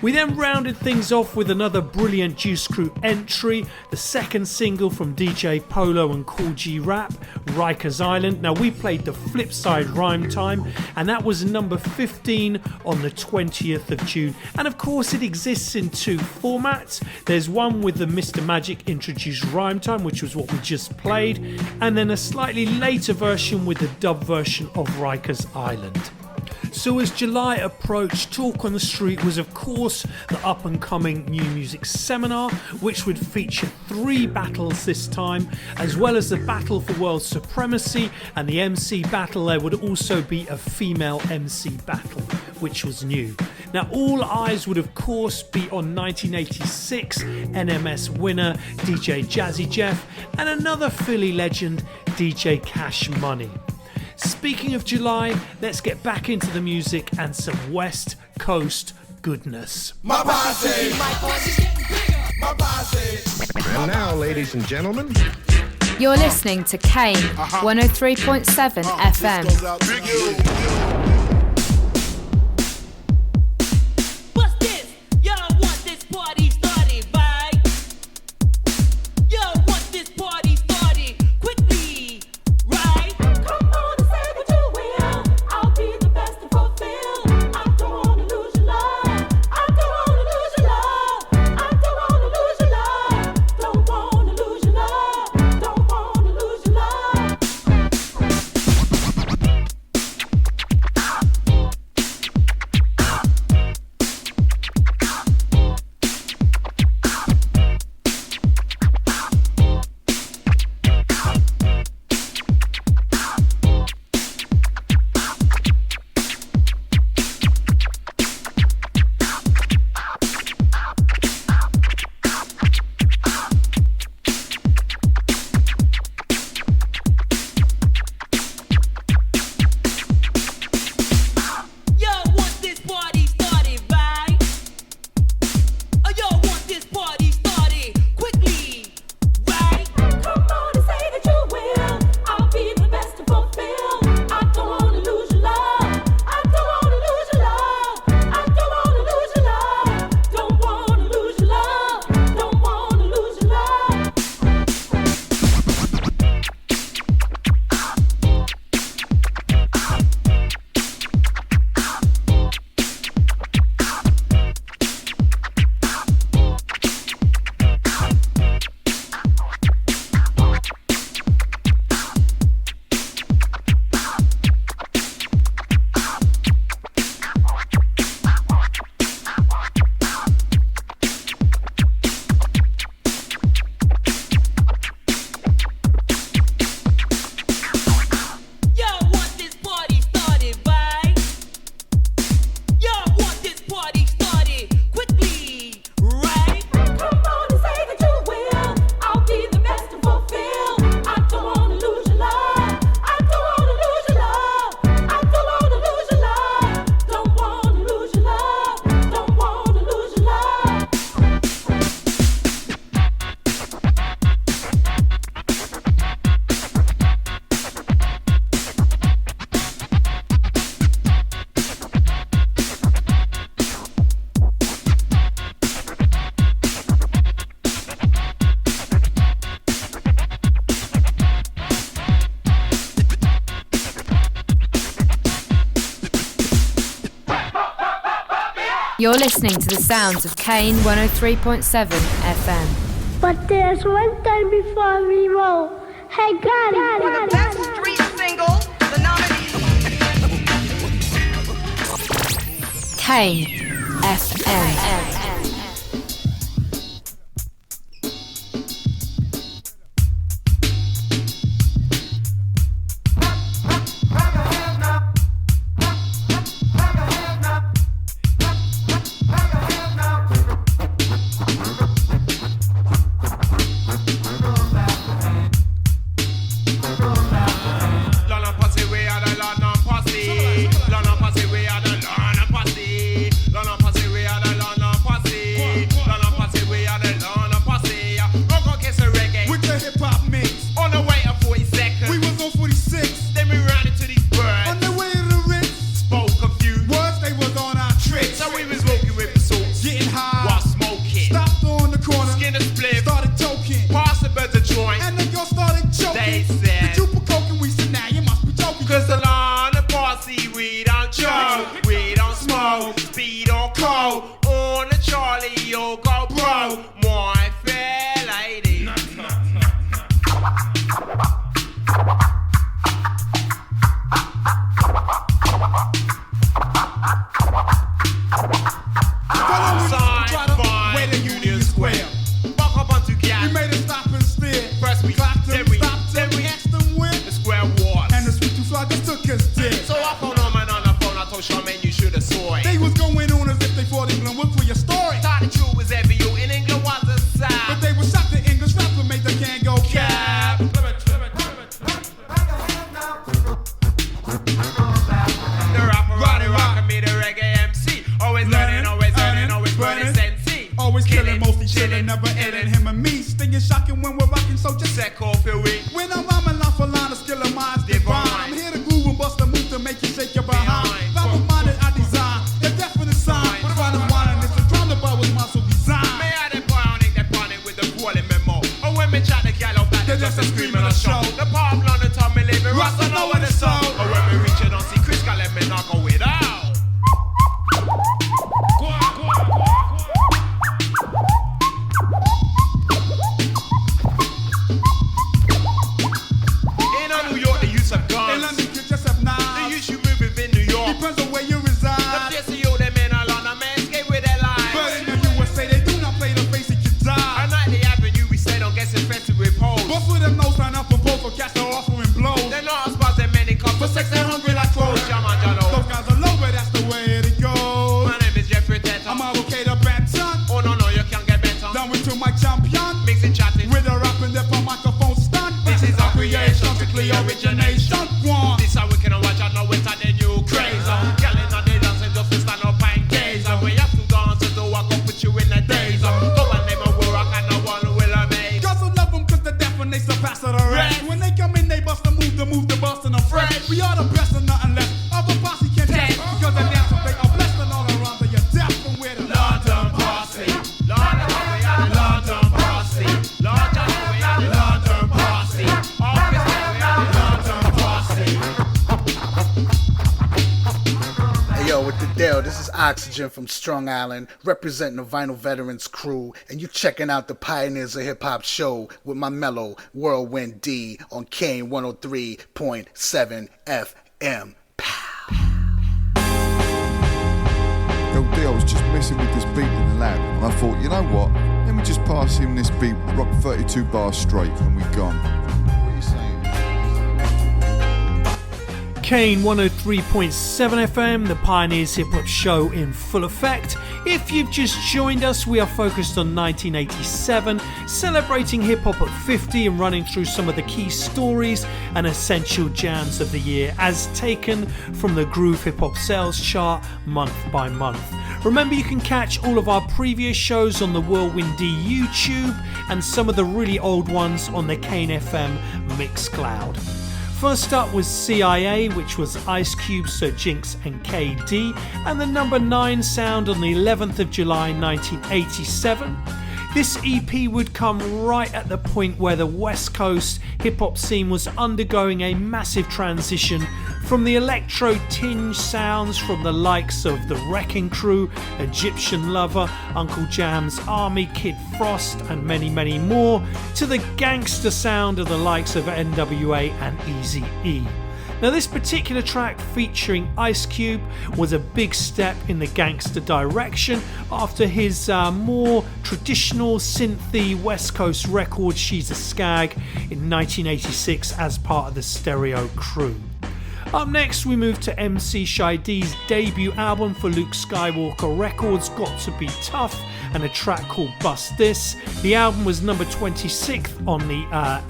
We then rounded things off with another brilliant Juice Crew entry, the second single from DJ Polo and Cool G Rap, Rikers Island. Now we played the flip side Rhyme Time, and that was number 15 on the 20th of June. And of course it exists in 2 formats. There's one with the Mr. Magic introduced Rhyme Time, which was what we just played, and then a slightly later version with the dub version of Rikers Island. So as July approached, Talk on the Street was of course the up-and-coming New Music Seminar, which would feature 3 battles this time, as well as the Battle for World Supremacy and the MC Battle. There would also be a female MC Battle, which was new. Now all eyes would of course be on 1986 NMS winner DJ Jazzy Jeff and another Philly legend DJ Cash Money. Speaking of July, let's get back into the music and some West Coast goodness. My posse, my posse. And now, ladies and gentlemen, You're listening to Kane 103.7 FM. You're listening to the sounds of Kane 103.7 FM. But there's one thing before we roll. Hey, God, for the best street single, the nominee. Kane FM. From Strong Island, representing the Vinyl Veterans crew, and you checking out the Pioneers of Hip Hop show with my mellow Whirlwind D on Kane 103.7 FM. Yo, D, I was just messing with this beat in the lab, and I thought, you know what? Let me just pass him this beat, rock 32 bars straight, and we're gone. What are you saying? Kane 103.7 FM, the Pioneers Hip Hop Show in full effect. If you've just joined us, we are focused on 1987, celebrating hip hop at 50 and running through some of the key stories and essential jams of the year as taken from the Groove Hip Hop Sales Chart month by month. Remember, you can catch all of our previous shows on the Whirlwind D YouTube and some of the really old ones on the Kane FM Mixcloud. First up was CIA, which was Ice Cube, Sir Jinx and KD, and the number 9 sound on the 11th of July 1987. This EP would come right at the point where the West Coast hip-hop scene was undergoing a massive transition From the electro tinge sounds from the likes of The Wrecking Crew, Egyptian Lover, Uncle Jam's Army, Kid Frost and many, many more, to the gangster sound of the likes of NWA and Eazy-E. Now this particular track featuring Ice Cube was a big step in the gangster direction after his more traditional synthy West Coast record She's a Skag in 1986 as part of the Stereo Crew. Up next we move to MC Shy D's debut album for Luke Skywalker Records, Got to Be Tough, and a track called Bust This. The album was number 26th on the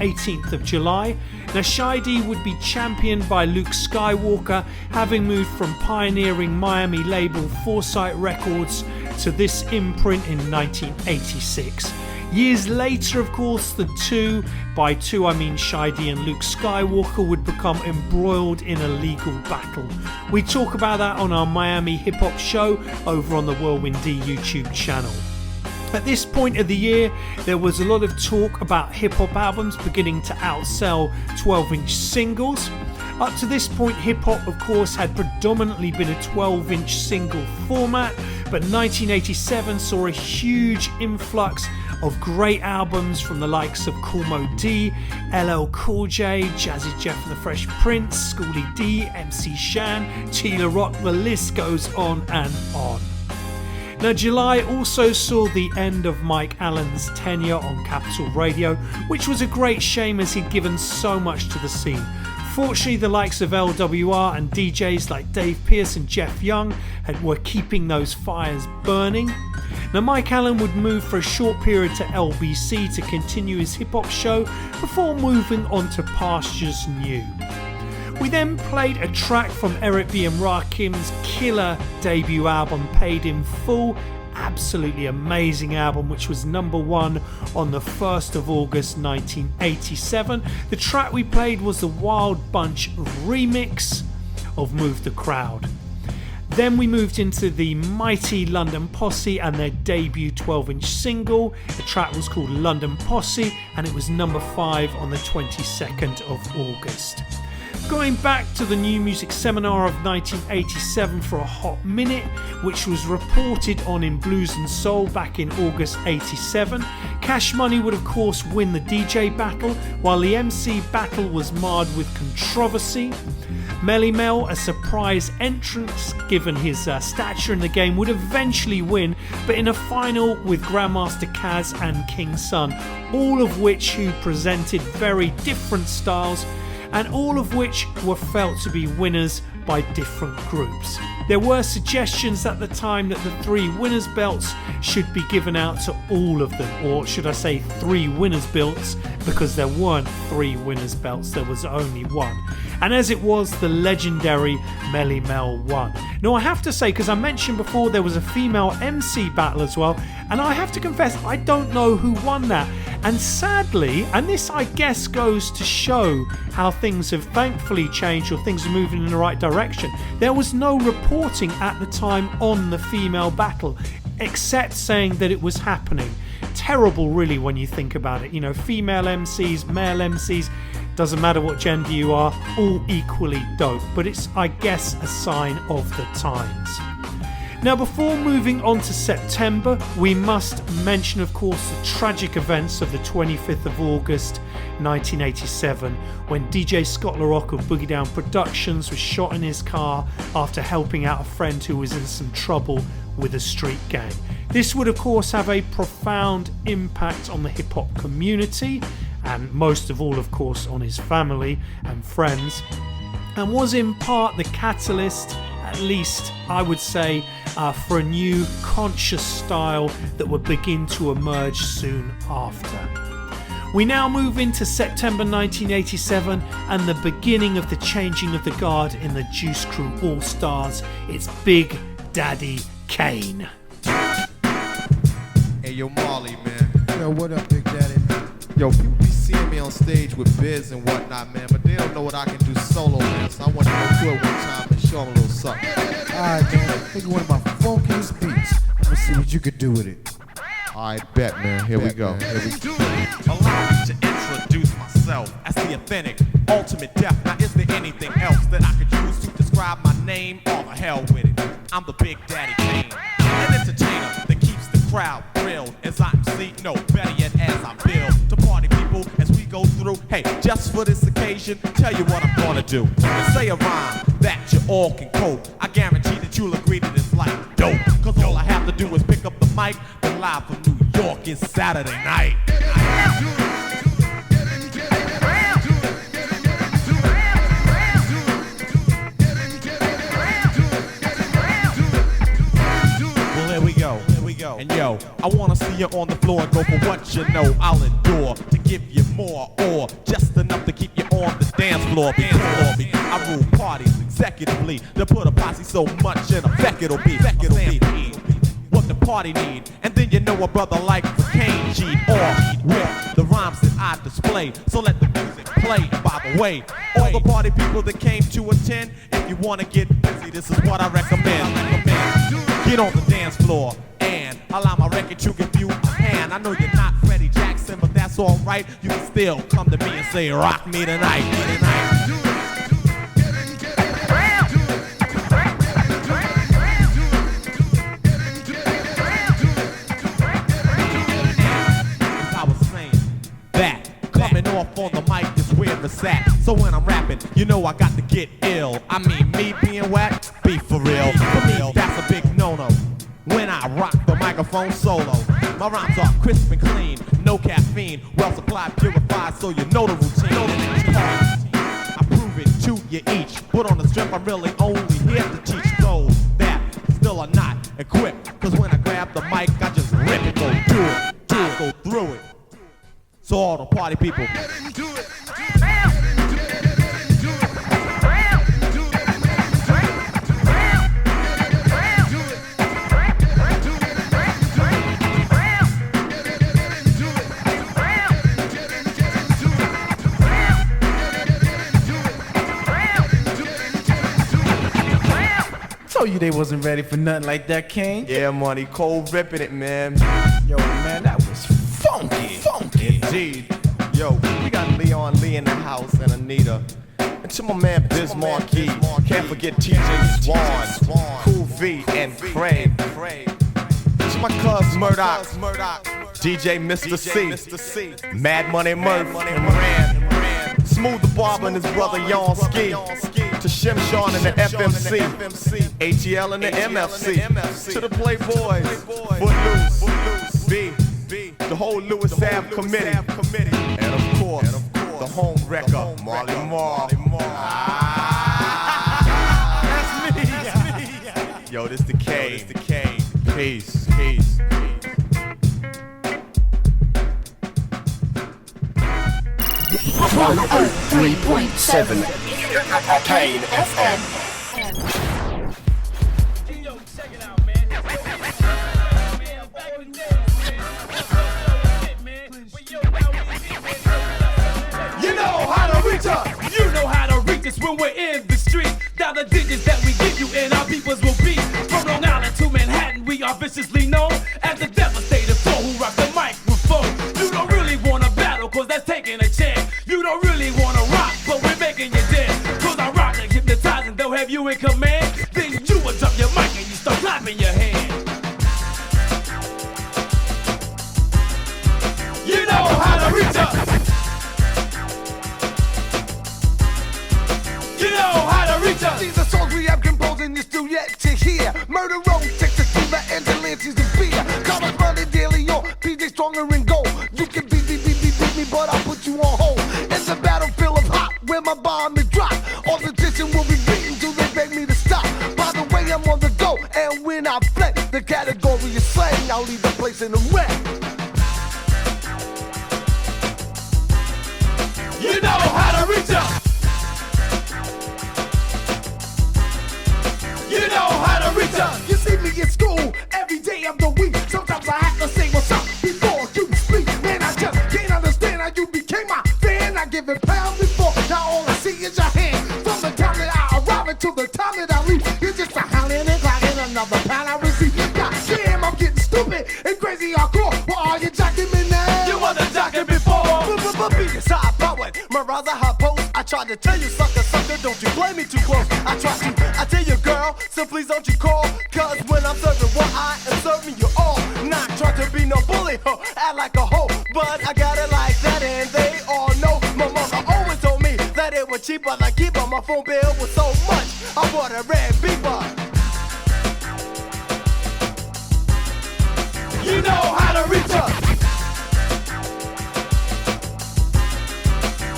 18th of July. Now Shy D would be championed by Luke Skywalker, having moved from pioneering Miami label Foresight Records to this imprint in 1986. Years later, of course, the two, by two I mean Shy D and Luke Skywalker, would become embroiled in a legal battle. We talk about that on our Miami Hip Hop show over on the Whirlwind D YouTube channel. At this point of the year, there was a lot of talk about hip hop albums beginning to outsell 12-inch singles. Up to this point, hip hop, of course, had predominantly been a 12-inch single format, but 1987 saw a huge influx of great albums from the likes of Kool Moe Dee, LL Cool J, Jazzy Jeff and the Fresh Prince, Schoolie D, MC Shan, Tila Rock, the list goes on and on. Now July also saw the end of Mike Allen's tenure on Capital Radio, which was a great shame as he'd given so much to the scene. Fortunately, the likes of LWR and DJs like Dave Pierce and Jeff Young were keeping those fires burning. Now Mike Allen would move for a short period to LBC to continue his hip-hop show before moving on to pastures new. We then played a track from Eric B. and Rakim's killer debut album Paid in Full, absolutely amazing album, which was number 1 on the 1st of August 1987. The track we played was the Wild Bunch remix of Move the Crowd. Then we moved into the mighty London Posse and their debut 12-inch single. The track was called London Posse and it was number 5 on the 22nd of August. Going back to the New Music Seminar of 1987 for a hot minute, which was reported on in Blues and Soul back in August 87, Cash Money would of course win the DJ battle, while the MC battle was marred with controversy. Melle, a surprise entrance given his stature in the game, would eventually win, but in a final with Grandmaster Kaz and King Sun, all of which who presented very different styles, and all of which were felt to be winners by different groups. There were suggestions at the time that the 3 winners' belts should be given out to all of them, or should I say 3 winners' belts, because there weren't 3 winners' belts, there was only 1. And as it was, the legendary Melle won. Now I have to say, because I mentioned before there was a female MC battle as well, and I have to confess I don't know who won that. And sadly, and this I guess goes to show how things have thankfully changed, or things are moving in the right direction, there was no reporting at the time on the female battle, except saying that it was happening. Terrible really when you think about it. You know, female MCs, male MCs, doesn't matter what gender you are, all equally dope. But it's, I guess, a sign of the times. Now before moving on to September, we must mention of course the tragic events of the 25th of August 1987, when DJ Scott LaRock of Boogie Down Productions was shot in his car after helping out a friend who was in some trouble with a street gang. This would of course have a profound impact on the hip hop community, and most of all of course on his family and friends, and was in part the catalyst, at least I would say, for a new conscious style that would begin to emerge soon after. We now move into September 1987 and the beginning of the changing of the guard in the Juice Crew All-Stars. It's Big Daddy Kane. Hey yo Marley, man. Yo, what up, Big Daddy, man? Yo, people be seeing me on stage with Biz and whatnot, man, but they don't know what I can do solo, man. So I want to go to it one time and show them a little something. Alright, man. Think of one of my funkiest beats. Let's see what you can do with it. I bet, man. Here we go. Here we go. Allow me to introduce myself as the authentic ultimate death. Now, is there anything else that I could use to describe my name? All the hell with it. I'm the Big Daddy Kane, an entertainer that keeps the crowd thrilled as I MC. No, better yet, as I build to party people as we go through. Hey, just for this occasion, tell you what I'm gonna do. And say a rhyme that you all can quote. I guarantee that you'll agree that it's like dope. Cause all I have to do is pick up the mic, then live from New York is Saturday night. And yo, I wanna see you on the floor and go for what you know. I'll endure to give you more or just enough to keep you on the dance floor. Before me, I rule parties executively to put a posse so much in effect it'll be what the party need. And then you know a brother like Kane G off with the rhymes that I display. So let the music play. And by the way, all the party people that came to attend, if you wanna get busy, this is what I recommend. Get on the dance floor and allow my record to give you a hand. I know you're not Freddie Jackson, but that's alright. You can still come to me and say, rock me tonight, me tonight. As I was saying, that coming off on the mic is where it's at. So when I'm rapping, you know I got to get ill. I mean, me being whack, be for real. For me, that's a big no-no. When I rock the microphone solo, my rhymes are crisp and clean, no caffeine, well supplied, purified, so you know the routine. I prove it to you each, but on the strip I'm really only here to teach those that still are not equipped. Cause when I grab the mic, I just rip it, go do it, I go through it. So all the party people, told you they wasn't ready for nothing like that, King. Yeah, money, cold ripping it, man. Yo, man, that was funky. Indeed. Yo, we got Leon Lee in the house and Anita. And to my man Biz Marquis, can't forget TJ Swan, Cool V, and Craig. To my cuz Murdoch, DJ Mr. C, Mad Money Murph, and Moran, Smooth the Barber and his brother Yon Ski, to Shan and the FMC, ATL and the MFC, to the Playboys, Footloose, B, the whole Lewis Ave committee, and of course, the home wrecker, Marley Marl. That's me. Yo, this the K. Peace. 103.7 Kane FM. You know how to reach us. You know how to reach us when we're in the street. Down the digits that we give you and our peoples will be. From Long Island to Manhattan, we are viciously known as the devastator foe who rock the microphone. You don't really want to battle, cause that's taking a chance. You don't really want to rock, but we're making you dance. Cause I rock and hypnotize and they'll have you in command. Then you will drop your mic and you start clapping your hands. You know how to reach us. You know how to reach us. These are songs we have composed and you're still yet to hear. Murder Road, Texas Fever, and Delancey's and beer. College running daily on PJ Stronger and Gold. You can beat me, but I'll put you on hold. It's a battlefield of hot where my bomb is dropped. All the tension will be beaten till they beg me to stop. By the way, I'm on the go, and when I flex, the category is slang. I'll leave the place in a wreck. You know how to reach us. You know how to reach us. You see me in school every day of the week. Sometimes I have to say what's up before you speak. Man, I just can't understand how you became my fan. I give it pound before, now all I see is your hand. From the time that I arrive until the time that I leave, you're just a howling and clocking another pound I receive. God damn, I'm getting stupid and crazy hardcore. was a hot post. I tried to tell you, sucker, don't you play me too close. I tell you, girl, so please don't you call. Cause when I'm serving what I am serving you all. Not trying to be no bully, act like a hoe. But I got it like that and they all know. My mother always told me that it was cheaper than keeper. My phone bill was so much, I bought a red beeper. You know how to reach us.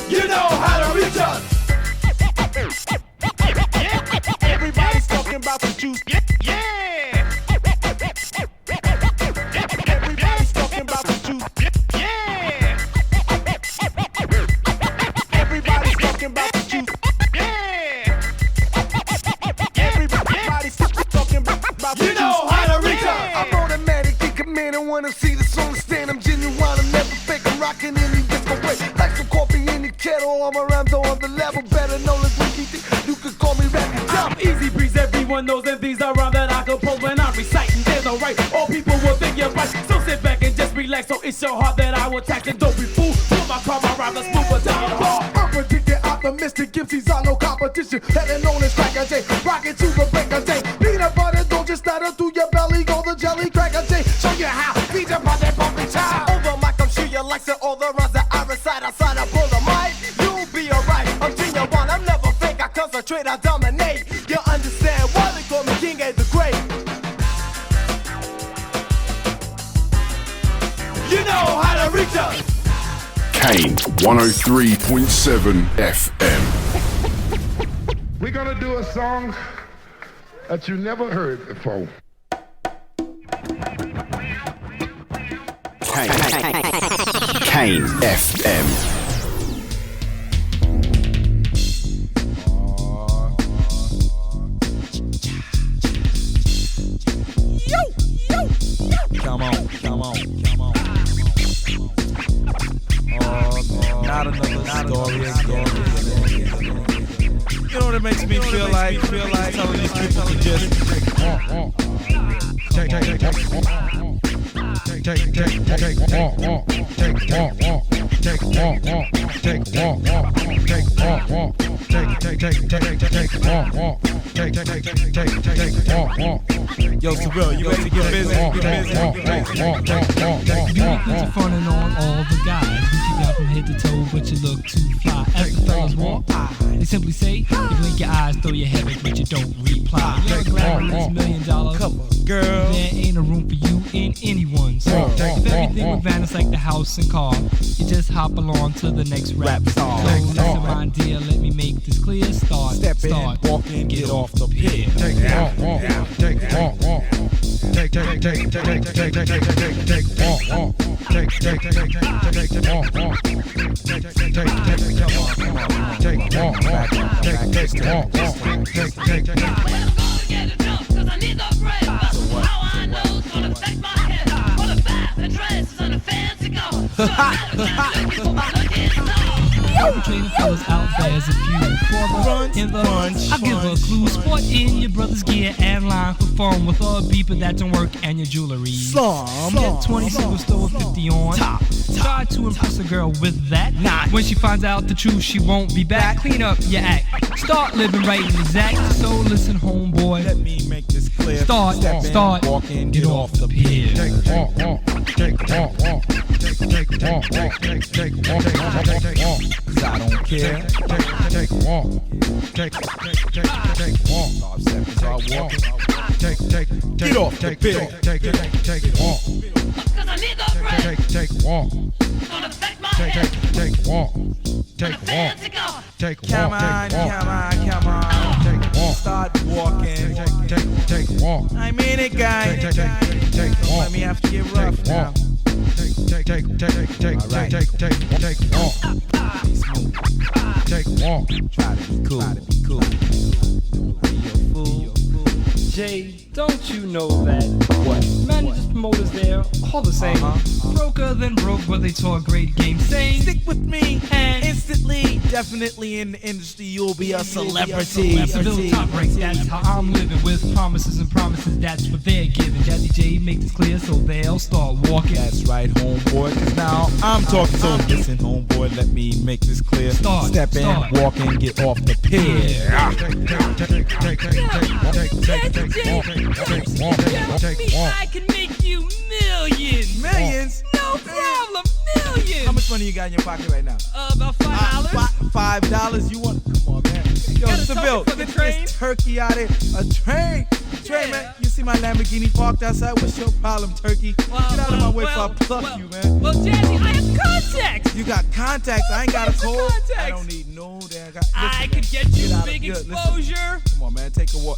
You know how to reach us. Everybody's talking about the juice. Yeah. Everybody's talking about the juice. Yeah. Everybody's talking about the juice. Yeah. Everybody's talking about the juice. You know how to reach us. I'm automatic, think a man and wanna see the song stand. I'm genuine, I'm never fake. I'm rocking any disco way. Like some coffee in the kettle. I'm around on the level. Better know let's you can call me Rappy Top. Easy breeze, everyone knows that these are rhymes that I compose when I'm reciting. There's no right, all people will think you're right. So sit back and just relax, so it's your heart that I will tax. And don't be fooled, put my car around the smooth but down hard. Unpredicted, optimistic, Gibbsies are no competition. Better known as Cracker J, rockin' to the break of day. Peanut butter, don't just stutter through your belly. Go the jelly, Cracker J, show you how. Beat up on that bumpy child. Over mic, I'm sure you like it. All the rhymes that I recite outside of pull the mic. You'll be alright, I'm genuine, I'm never fake. I concentrate, I dominate. You understand why they call me King A the Great. You know how to reach us. Kane 103.7 FM. We're gonna do a song that you never heard before. Kane FM. Come on. Not another story. You know what it makes me feel like telling these people to just Yo, Terrell, you ready to get busy? You put your front and on all the guys. You got from head to toe, but you look too fly. As the fellas walk by, they simply say, you blink your eyes, throw your head back, but you don't reply. You're a glamorous $1 million girl. There ain't a room for you in anyone's song. If everything would vanish like the house and car, you just hop along to the next rap star. So listen, my dear, let me make this clear. Start, walk in, get off the pier. Take it off. Training fellas out there as a few for the in the I'll give a clue. Sport in your brother's gear and line for fun with a beeper that don't work and your jewelry. Get 20 single store 50 on top. Try to impress a girl with that. When she finds out the truth, she won't be back. Clean up your act. Start living right and exact. So listen, homeboy. Let me make this clear. Start, walk in, get off the pier. Cause I don't care. Get off the pier. Cause I need the break. Gonna affect my head. Come on. Start walking. I mean it, guys. Let me have to get rough now. Try to be cool. Jay, don't you know that? What? Man, just promoters there, all the same. Broker than broke, but they taught great game. Saying, stick with me, and instantly, definitely in the industry, you'll be a celebrity. Civil top ranks, that's how I'm living. With promises and promises, that's what they're giving. Jazzy J make this clear so they'll start walking. That's right, homeboy, cause now I'm talking. So listen, homeboy, let me make this clear. Step in, walk in, get off the pier. I can make you millions. Millions? No problem, millions. How much money you got in your pocket right now? About $5. $5? You want? Come on, man. Yo, Seville, it's turkey out there. A train. Train, man. You see my Lamborghini parked outside? What's your problem, turkey? Get out of my way before I pluck you, man. Well, Jazzy, I have contacts. You got contacts. I ain't got a code. Contacts? I don't need no damn. I could get you big exposure. Come on, man. Take a walk.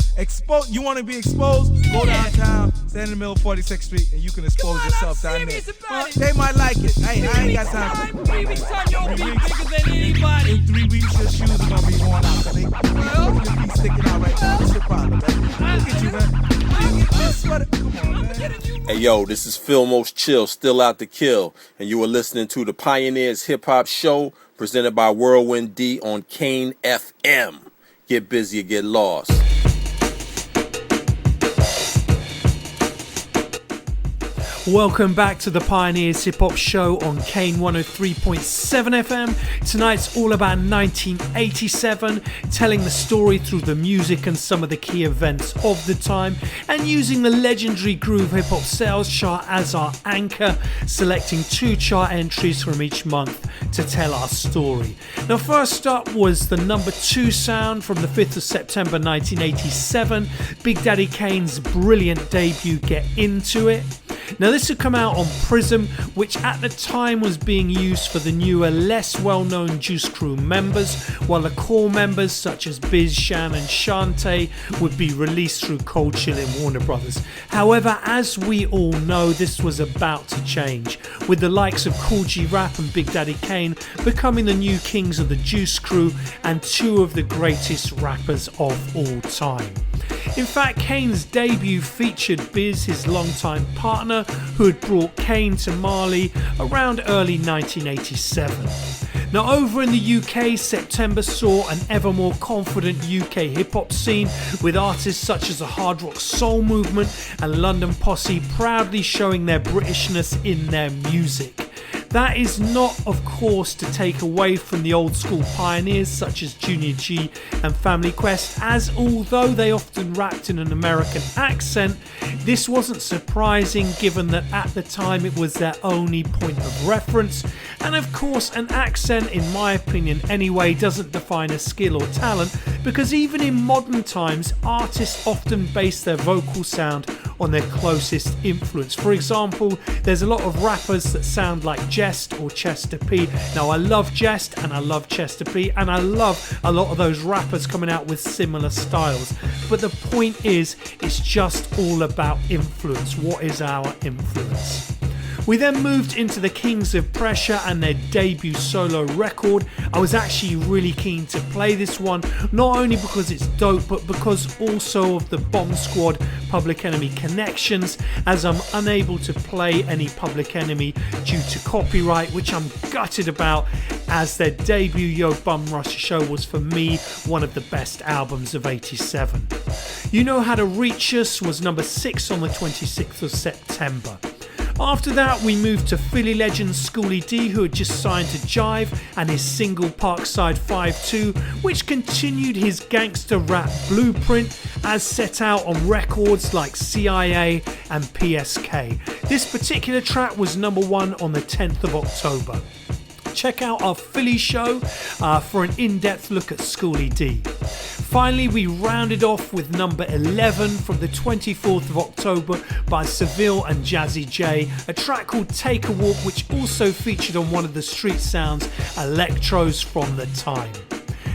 You want to be exposed? Go downtown, stand in the middle of 46th Street, and you can expose yourself down there. They might like it. I ain't got time. 3 weeks time, you'll be bigger than anybody. In 3 weeks, your shoes are gonna be worn out. They be sticking out right now. What's your problem, man? Look at you, man. Look at this sweater. Come on, man. Hey yo, this is Phil Most Chill, still out to kill, and you are listening to the Pioneers Hip Hop Show presented by Whirlwind D on Kane FM. Get busy or get lost. Welcome back to the Pioneers Hip Hop Show on Kane 103.7 FM. Tonight's all about 1987, telling the story through the music and some of the key events of the time, and using the legendary Groove Hip Hop Sales Chart as our anchor, selecting 2 chart entries from each month to tell our story. Now, first up was the number 2 sound from the 5th of September 1987, Big Daddy Kane's brilliant debut, Get Into It. Now, this had come out on Prism, which at the time was being used for the newer, less well-known Juice Crew members, while the core members such as Biz, Shan and Shante would be released through Cold Chill and Warner Brothers. However, as we all know, this was about to change, with the likes of Kool G Rap and Big Daddy Kane becoming the new kings of the Juice Crew and 2 of the greatest rappers of all time. In fact, Kane's debut featured Biz, his longtime partner, who had brought Kane to Mali around early 1987. Now, over in the UK, September saw an ever more confident UK hip-hop scene, with artists such as the Hard Rock Soul Movement and London Posse proudly showing their Britishness in their music. That is not, of course, to take away from the old school pioneers such as Junior G and Family Quest, as although they often rapped in an American accent, this wasn't surprising given that at the time it was their only point of reference. And of course, an accent, in my opinion anyway, doesn't define a skill or talent, because even in modern times, artists often base their vocal sound on their closest influence. For example, there's a lot of rappers that sound like Jest or Chester P. Now, I love Jest and I love Chester P, and I love a lot of those rappers coming out with similar styles. But the point is, it's just all about influence. What is our influence? We then moved into the Kings of Pressure and their debut solo record. I was actually really keen to play this one, not only because it's dope, but because also of the Bomb Squad Public Enemy connections, as I'm unable to play any Public Enemy due to copyright, which I'm gutted about, as their debut Yo Bum Rush Show was for me one of the best albums of 87. You Know How to Reach Us was number 6 on the 26th of September. After that, we moved to Philly legend Schoolie D, who had just signed to Jive, and his single Parkside 5-2, which continued his gangster rap blueprint as set out on records like CIA and PSK. This particular track was number 1 on the 10th of October. Check out our Philly show for an in-depth look at Schoolie D. Finally, we rounded off with number 11 from the 24th of October by Seville and Jazzy J, a track called Take a Walk, which also featured on one of the Street Sounds electros from the time.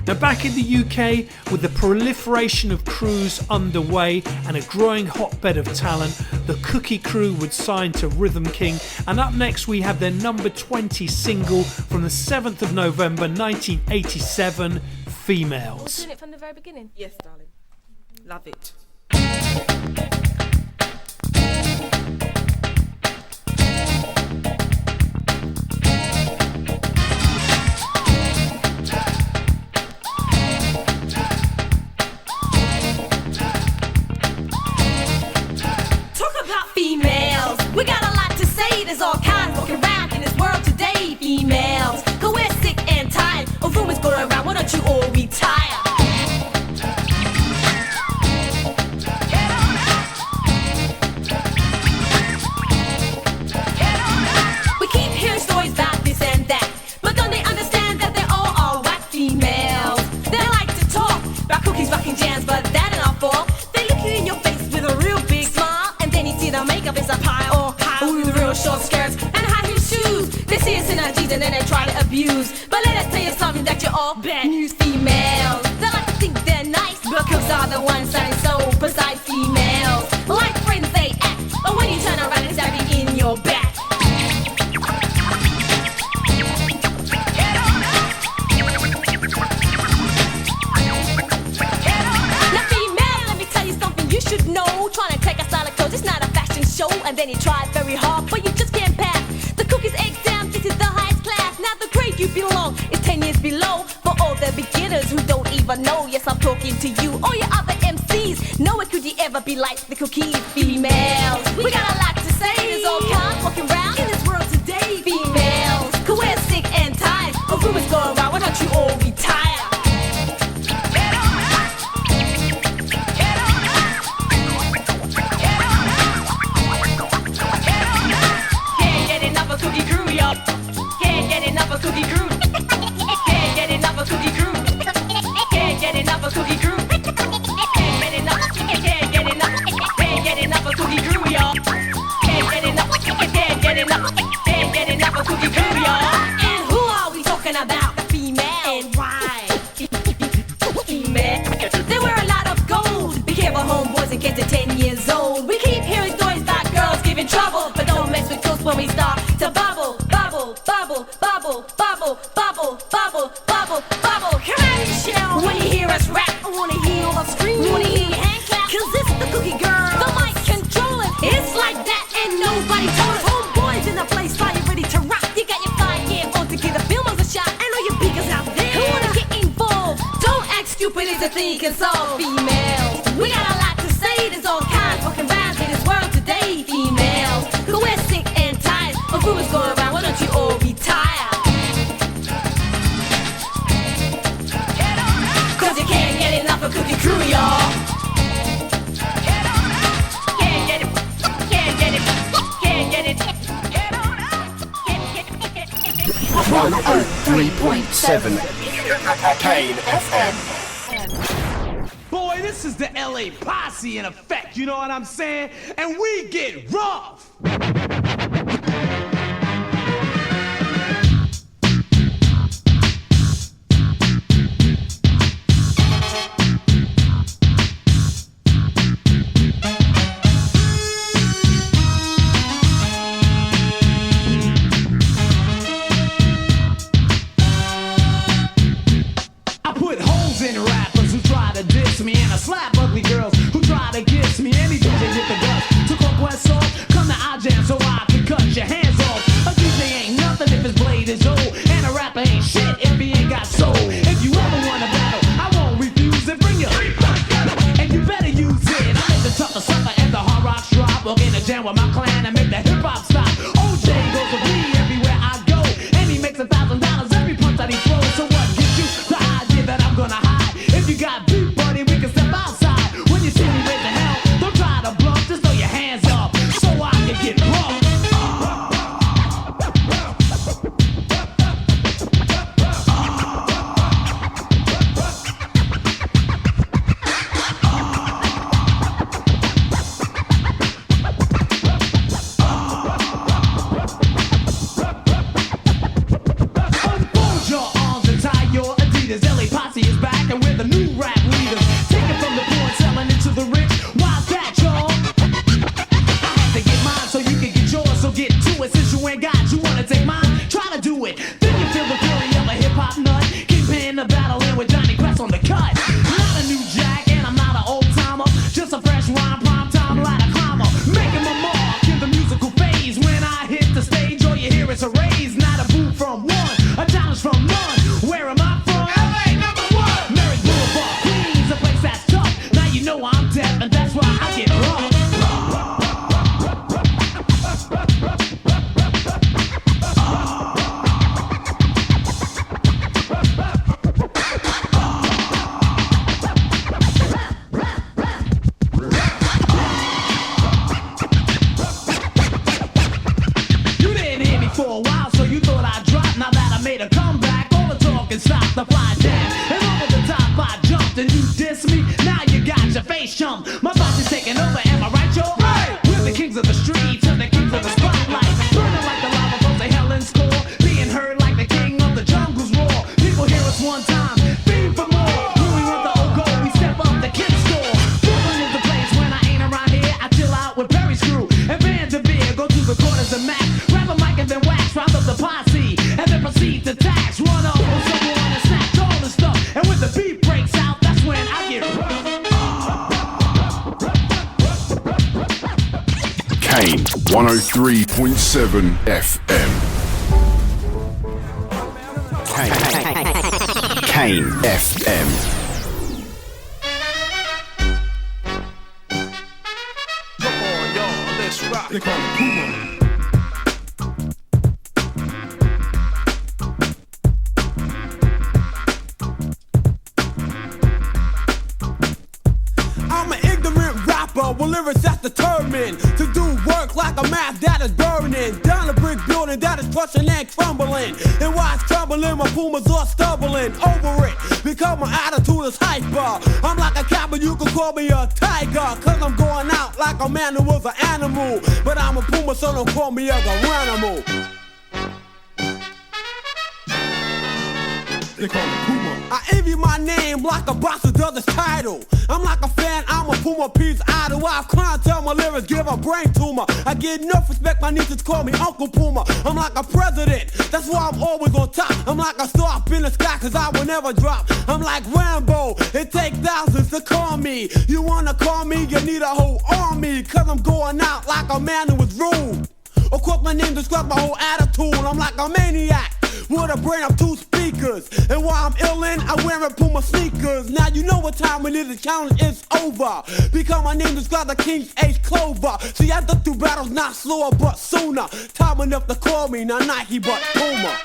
Now, back in the UK, with the proliferation of crews underway and a growing hotbed of talent, the Cookie Crew would sign to Rhythm King, and up next we have their number 20 single from the 7th of November 1987, Females. Doing it from the very beginning? Yes, darling. Love it. retire. We keep hearing stories about this and that, but don't they understand that they all are white females? They like to talk about cookies, rocking jams, but that ain't our fault. They look you in your face with a real big smile, and then you see the makeup is a pile with real short skirts and high heel shoes. They see us in our G's and then they try to abuse. But let us tell you something that you're all bad news females. They like to think they're nice, but cooks are the ones that ain't so precise females. Like friends they act, but when you turn around it's everything in your back. Now female, let me tell you something you should know. Trying to take a style of clothes, it's not a fashion show. And then you try very hard, but you just can't pass the cookies exam. This is the highest class. Now the grade you belong is 10 years below. For all the beginners who don't even know, yes, I'm talking to you. All your other MCs, nowhere could you ever be like the cookies females. We got a lot to say, there's all kinds walking around in this world today. Females, cause we're sick and tired of rumors going around, why don't you all retire? Can't get enough of cookie crew, y'all. Can't get enough of cookie crew. Can't get enough of cookie crew. Can't get enough of cookie crew. Can't get enough of cookie crew, y'all. Can't get enough of cookie crew, y'all. And who are we talking about? Female. And why? Female. They wear a lot of gold. Be careful, homeboys, in case they're 10 years old. We keep hearing stories about girls giving trouble, but don't mess with us when we start to bubble, bubble, bubble, bubble, bubble, bubble, bubble, bubble, bubble. Come on, Michelle. When you hear us rap, I wanna hear all the screams. Wanna hear your hand clap, cause it's the cookie girl. The mic controller, it's like that and nobody told us. Homeboys in the place, are you ready to rock? You got your 5-year-old to give the filmers a shot. And all your beakers out there who wanna get involved. Don't act stupid, it's a thing you can solve. Females, we got a lot to say, there's all kinds walking around in this world today. Females, cause we're sick and tired of rumors going around, why don't you all retire? Cause you can't get enough of cookie crew, y'all. Can't get it, can't get it, can't get it. 103.7 Kane FM. Boy, this is the LA posse in effect, you know what I'm saying? And we get rough. I put holes in rappers who try to diss me, and I slap ugly girls who try to kiss me. Any DJ hit the dust to cook West off, come to our jam so I can cut your hands off. A DJ ain't nothing if his blade is old, and a rapper ain't shit if he ain't got soul. If you ever want a battle, I won't refuse it. Bring your and you better use it. I make the toughest sucker and the hard rocks drop. Walk in the jam with my clan and make the hip hop stop. OJ goes with me everywhere I go, and he makes $1,000 every punch that he throws. So what gives you the idea that I'm gonna hide? If you got beef, buddy, we can step outside. When you see me raise the hell, don't try to bluff, just throw your hands up so I can get rough. Unfold your arms and tie your Adidas. LA Posse is back and we're the new rap leaders. Take it from the poor and selling it to the rich. Why's that, y'all? I had to get mine so you can get yours. So get to it since you ain't got. You wanna take mine? Try to do it. Then you feel the fury of a hip hop nut. Keeping the battle in with Johnny Quest on the cut. Not a new jack and I'm not an old timer. Just a fresh rhyme, prime time ladder climber. Making my mark in the musical phase. When I hit the stage, all you hear is a raise. Not a boo from one, a challenge from none. Where am I from? LA #1. Merrick Boulevard, Queens, a place that's tough. Now you know I'm deaf and that's why I get rough. for a while, so you thought I'd drop. Now that I made a comeback, all the talking stopped, the fly down. And over the top I jumped and you dissed me. Now you got your face chumped. My thoughts is taking over, am I right, y'all? Right! We're the kings of the streets and the kings of the spotlight. Burning like the lava flows of Helen's core. Being heard like the king of the jungle's roar. People hear us one time, fiend for more. When we want the old gold, we step up the kids store. Brooklyn is the place when I ain't around here. I chill out with Perry's crew and bands of beer. Go to the corners and Mac, grab a mic and then wax. Round up the posse and then proceed to tax. Run up on someone and snatch all the stuff. And when the beat breaks out, that's when I get rough. Kane 103.7 FM. Kane FM. Come on, y'all, let's rock. They call me Puma. I'm an ignorant rapper with lyrics that's determined to do work like a map that is burning down a brick building that is crushing and crumbling. And while it's crumbling, my pumas are stumbling over it because my attitude is hyper. I'm like a cat, but you can call me a tiger, cause I'm going out like a man who was an animal. But I'm a puma, so don't call me a animal. They call me Puma. I envy my name like a boxer does his title. I'm like a fan, I'm a Puma P's idol. I've clientele, my lyrics give a brain tumor. I get enough respect, my nieces call me Uncle Puma. I'm like a president, that's why I'm always on top. I'm like a star up in the sky, cause I will never drop. I'm like Rambo, it takes thousands to call me. You wanna call me, you need a whole army. Cause I'm going out like a man who was rude. Of course my name describes my whole attitude. I'm like a maniac with a brain of two speakers. And while I'm illin', I'm wearing Puma sneakers. Now you know what time it is, the challenge is over. Because my name describes the King's Ace Clover. See, I done through battles not slower but sooner. Time enough to call me, not Nike but Puma.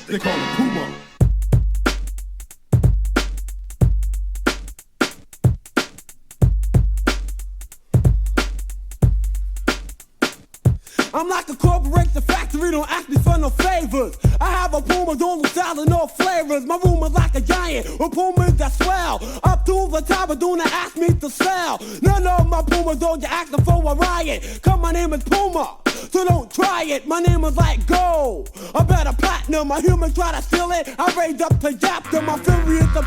They call me Puma. I'm like a corporation factory, don't ask me for no favors. I have a Puma, don't look style and no flavors. My room is like a giant with Pumas that swell. Up to the top, but don't ask me to sell. None of my Pumas, though, you acting for a riot. Cause my name is Puma, so don't try it. My name is like gold, a better platinum. My humans try to steal it, I raised up to Japton. I'm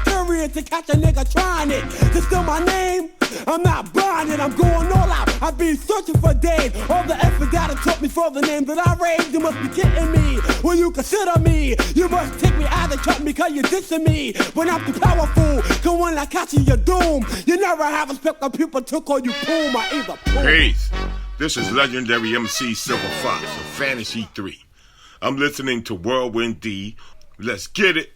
furious to catch a nigga trying it. To steal my name, I'm not blinded, I'm going all out. I've been searching for days, all the effort that it took me for the name that I raised. You must be kidding me when you consider me. You must take me out of cut because you're dissing me. But I'm too powerful, cause when I catch you, you're doomed. You never have respect of people to call you Puma, either Puma. Peace. This is legendary MC Silver Fox of Fantasy 3. I'm listening to Whirlwind D. Let's get it.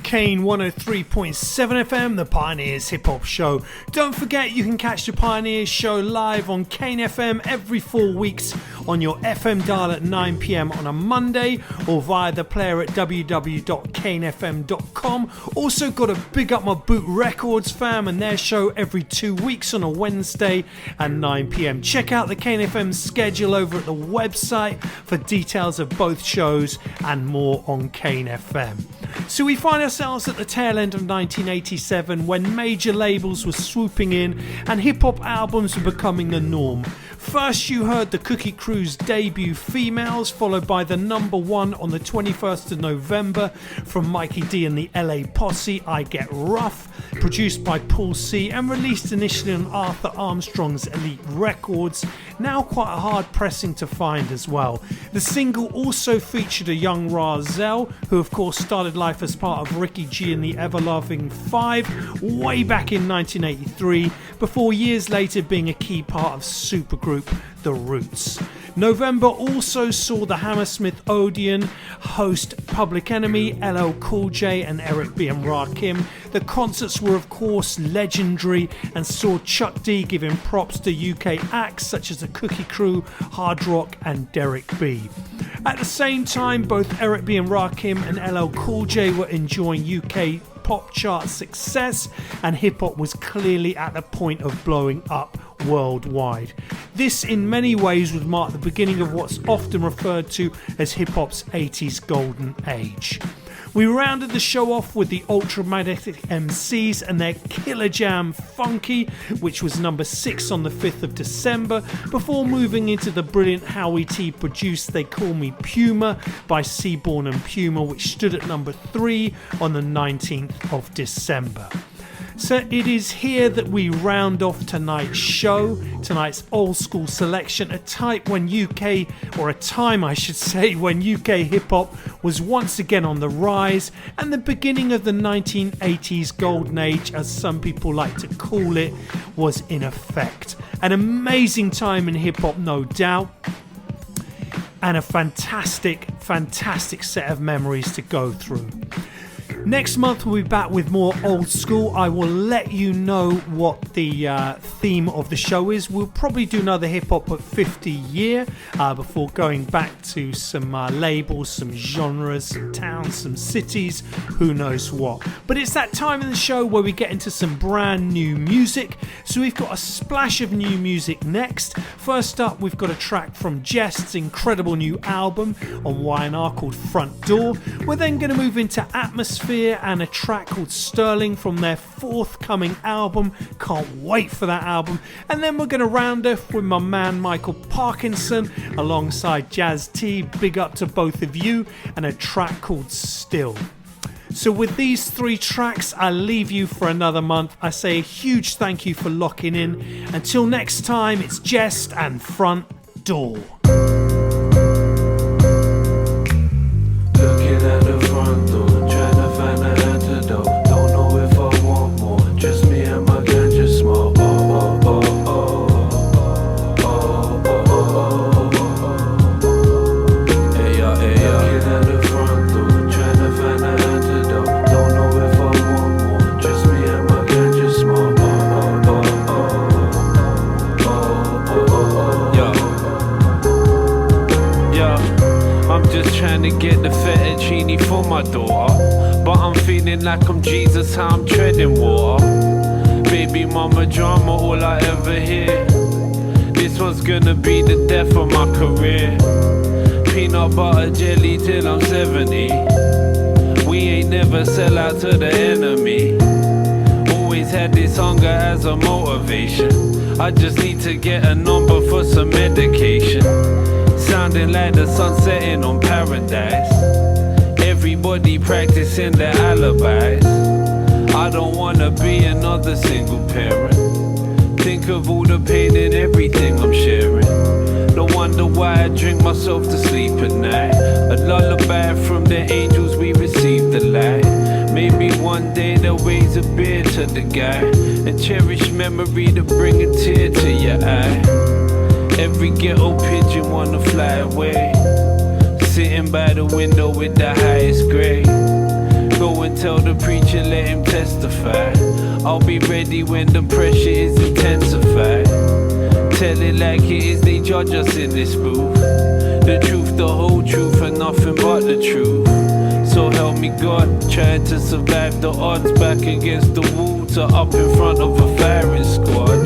Kane 103.7 FM, the Pioneers Hip Hop Show. Don't forget you can catch the Pioneers Show live on Kane FM every 4 weeks on your FM dial at 9 PM on a Monday or via the player at www.kanefm.com. Also got to big up my Boot Records fam and their show every 2 weeks on a Wednesday at 9 PM. Check out the Kane FM schedule over at the website for details of both shows and more on Kane FM. So we find ourselves at the tail end of 1987 when major labels were swooping in and hip-hop albums were becoming the norm. First you heard the Cookie Crew's debut Females, followed by the number one on the 21st of November from Mikey D and the LA Posse, I Get Rough, produced by Paul C and released initially on Arthur Armstrong's Elite Records, now quite a hard pressing to find as well. The single also featured a young Razel, who of course started life as part of Ricky G and the Everloving Five way back in 1983, before years later being a key part of supergroup The Roots. November also saw the Hammersmith Odeon host Public Enemy, LL Cool J and Eric B and Rakim. The concerts were of course legendary and saw Chuck D giving props to UK acts such as the Cookie Crew, Hard Rock and Derek B. At the same time, both Eric B and Rakim and LL Cool J were enjoying UK pop chart success, and hip hop was clearly at the point of blowing up worldwide. This in many ways would mark the beginning of what's often referred to as hip hop's 80s golden age. We rounded the show off with the Ultramagnetic MCs and their killer jam Funky, which was number 6 on the 5th of December, before moving into the brilliant Howie T produced They Call Me Puma by Seaborn and Puma, which stood at number 3 on the 19th of December. So it is here that we round off tonight's show, tonight's old school selection, a time when UK hip hop was once again on the rise, and the beginning of the 1980s golden age, as some people like to call it, was in effect. An amazing time in hip hop, no doubt, and a fantastic set of memories to go through. Next month we'll be back with more old school. I will let you know what the theme of the show is. We'll probably do another hip hop at 50 year before going back to some labels, some genres, some towns, some cities, who knows what. But it's that time in the show where we get into some brand new music. So we've got a splash of new music next. First up, we've got a track from Jest's incredible new album on Y&R called Front Door. We're then going to move into Atmosphere and a track called Sterling from their forthcoming album. Can't wait for that album. And then we're going to round off with my man Michael Parkinson alongside Jazz T. Big up to both of you, and a track called Still. So with these 3 tracks, I'll leave you for another month. I say a huge thank you for locking in. Until next time, it's Jest and Front Door. Looking at the front door, trying to find an antidote. Don't know if I want more, just me and my ganja smoke. Hey yo, looking at the front door, trying to find an antidote. Don't know if I want more, just me and my ganja smoke. Yo, I'm just trying to get the fettuccine for my daughter, but I'm feeling like I'm Jesus, how I'm treading water. Baby mama drama, all I ever hear. This one's gonna be the death of my career. Peanut butter jelly till I'm 70. We ain't never sell out to the enemy. Always had this hunger as a motivation. I just need to get a number for some medication. Sounding like the sun setting on paradise. Everybody practicing their alibis. I don't wanna be another single parent. Think of all the pain and everything I'm sharing. No wonder why I drink myself to sleep at night. A lullaby from the angels, we received the light. Maybe one day they'll raise a beer to the guy, and cherish memory to bring a tear to your eye. Every ghetto pigeon wanna fly away, sitting by the window with the highest grade. Go and tell the preacher, let him testify. I'll be ready when the pressure is intensified. Tell it like it is, they judge us in this booth. The truth, the whole truth, and nothing but the truth. So help me God, trying to survive the odds. Back against the wall to up in front of a firing squad.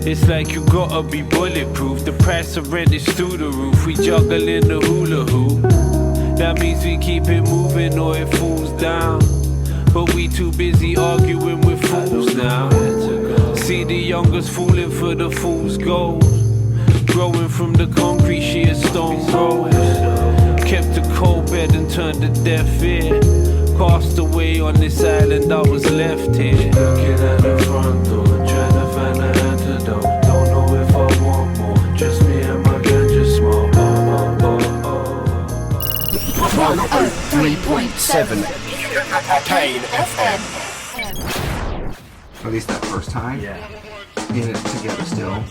It's like you gotta be bulletproof. The price of rent is through the roof. We juggle in the hula hoop. That means we keep it moving or it falls down. But we too busy arguing with fools now. See the youngest falling for the fool's gold. Growing from the concrete, she is stone rolls. Kept a cold bed and turned a deaf ear. Cast away on this island, I was left here. Looking at the front door, trying to find an antidote. Don't know if I want more, just me and my ganja smoke. 103.7 Kane FM. At least that first time. Yeah. In it together still.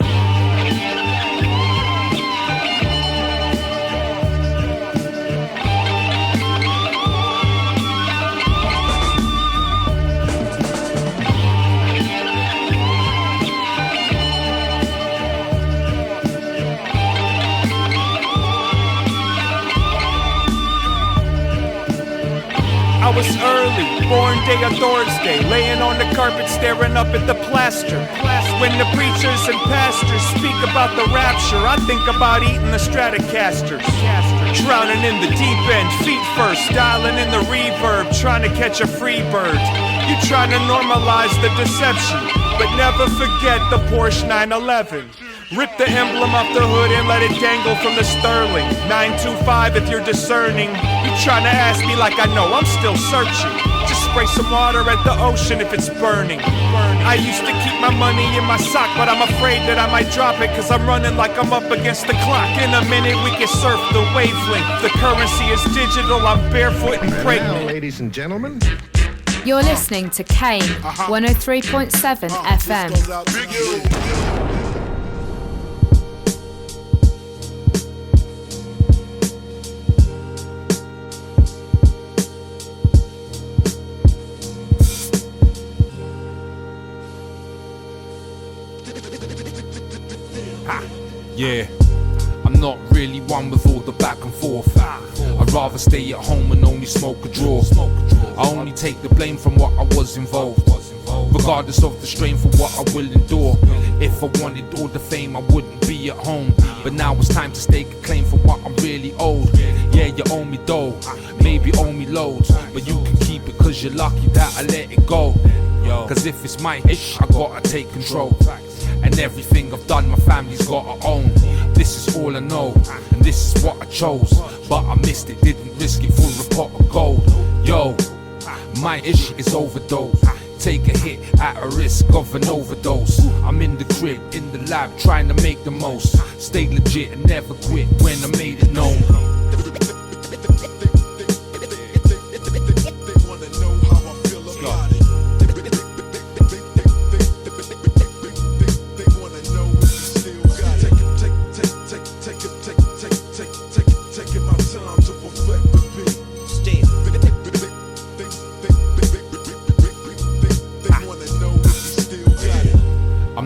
I was early, born day of Thursday, laying on the carpet staring up at the plaster. When the preachers and pastors speak about the rapture, I think about eating the Stratocasters. Drowning in the deep end, feet first, dialing in the reverb, trying to catch a free bird. You trying to normalize the deception, but never forget the Porsche 911. Rip the emblem off the hood and let it dangle from the Sterling. 925 if you're discerning. You trying to ask me like I know, I'm still searching. Just spray some water at the ocean if it's burning. I used to keep my money in my sock, but I'm afraid that I might drop it, cause I'm running like I'm up against the clock. In a minute we can surf the wavelength. The currency is digital, I'm barefoot and pregnant. Now, ladies and gentlemen, you're listening to Kane 103.7 FM. Yeah, I'm not really one with all the back and forth. I'd rather stay at home and only smoke a draw. I only take the blame from what I was involved, regardless of the strain for what I will endure. If I wanted all the fame, I wouldn't be at home. But now it's time to stake a claim for what I'm really owed. Yeah, you owe me dough, maybe owe me loads, but you can keep it cause you're lucky that I let it go. Cause if it's my ish, I gotta take control. And everything I've done, my family's gotta own. This is all I know, and this is what I chose. But I missed it, didn't risk it for a pot of gold. Yo, my issue is overdose. Take a hit at a risk of an overdose. I'm in the crib, in the lab, trying to make the most. Stay legit and never quit when I made it known.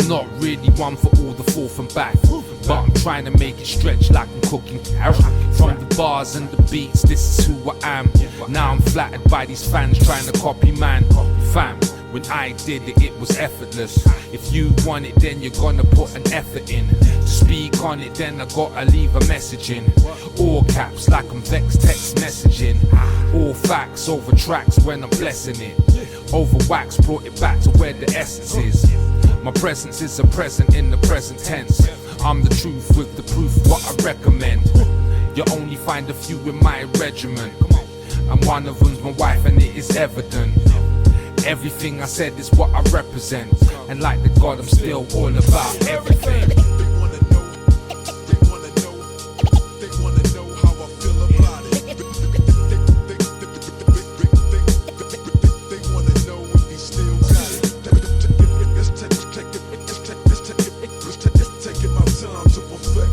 Not really one for all the forth and back, but I'm trying to make it stretch like I'm cooking carrot. From the bars and the beats, this is who I am. Now I'm flattered by these fans trying to copy man. Fam, when I did it, it was effortless. If you want it, then you're gonna put an effort in. To speak on it, then I gotta leave a message in. All caps like I'm vexed text messaging. All facts over tracks when I'm blessing it. Over wax, brought it back to where the essence is. My presence is a present in the present tense. I'm the truth with the proof, what I recommend. You only find a few in my regiment, and one of them's my wife and it is evident. Everything I said is what I represent, and like the God I'm still all about everything. Taking my time to perfect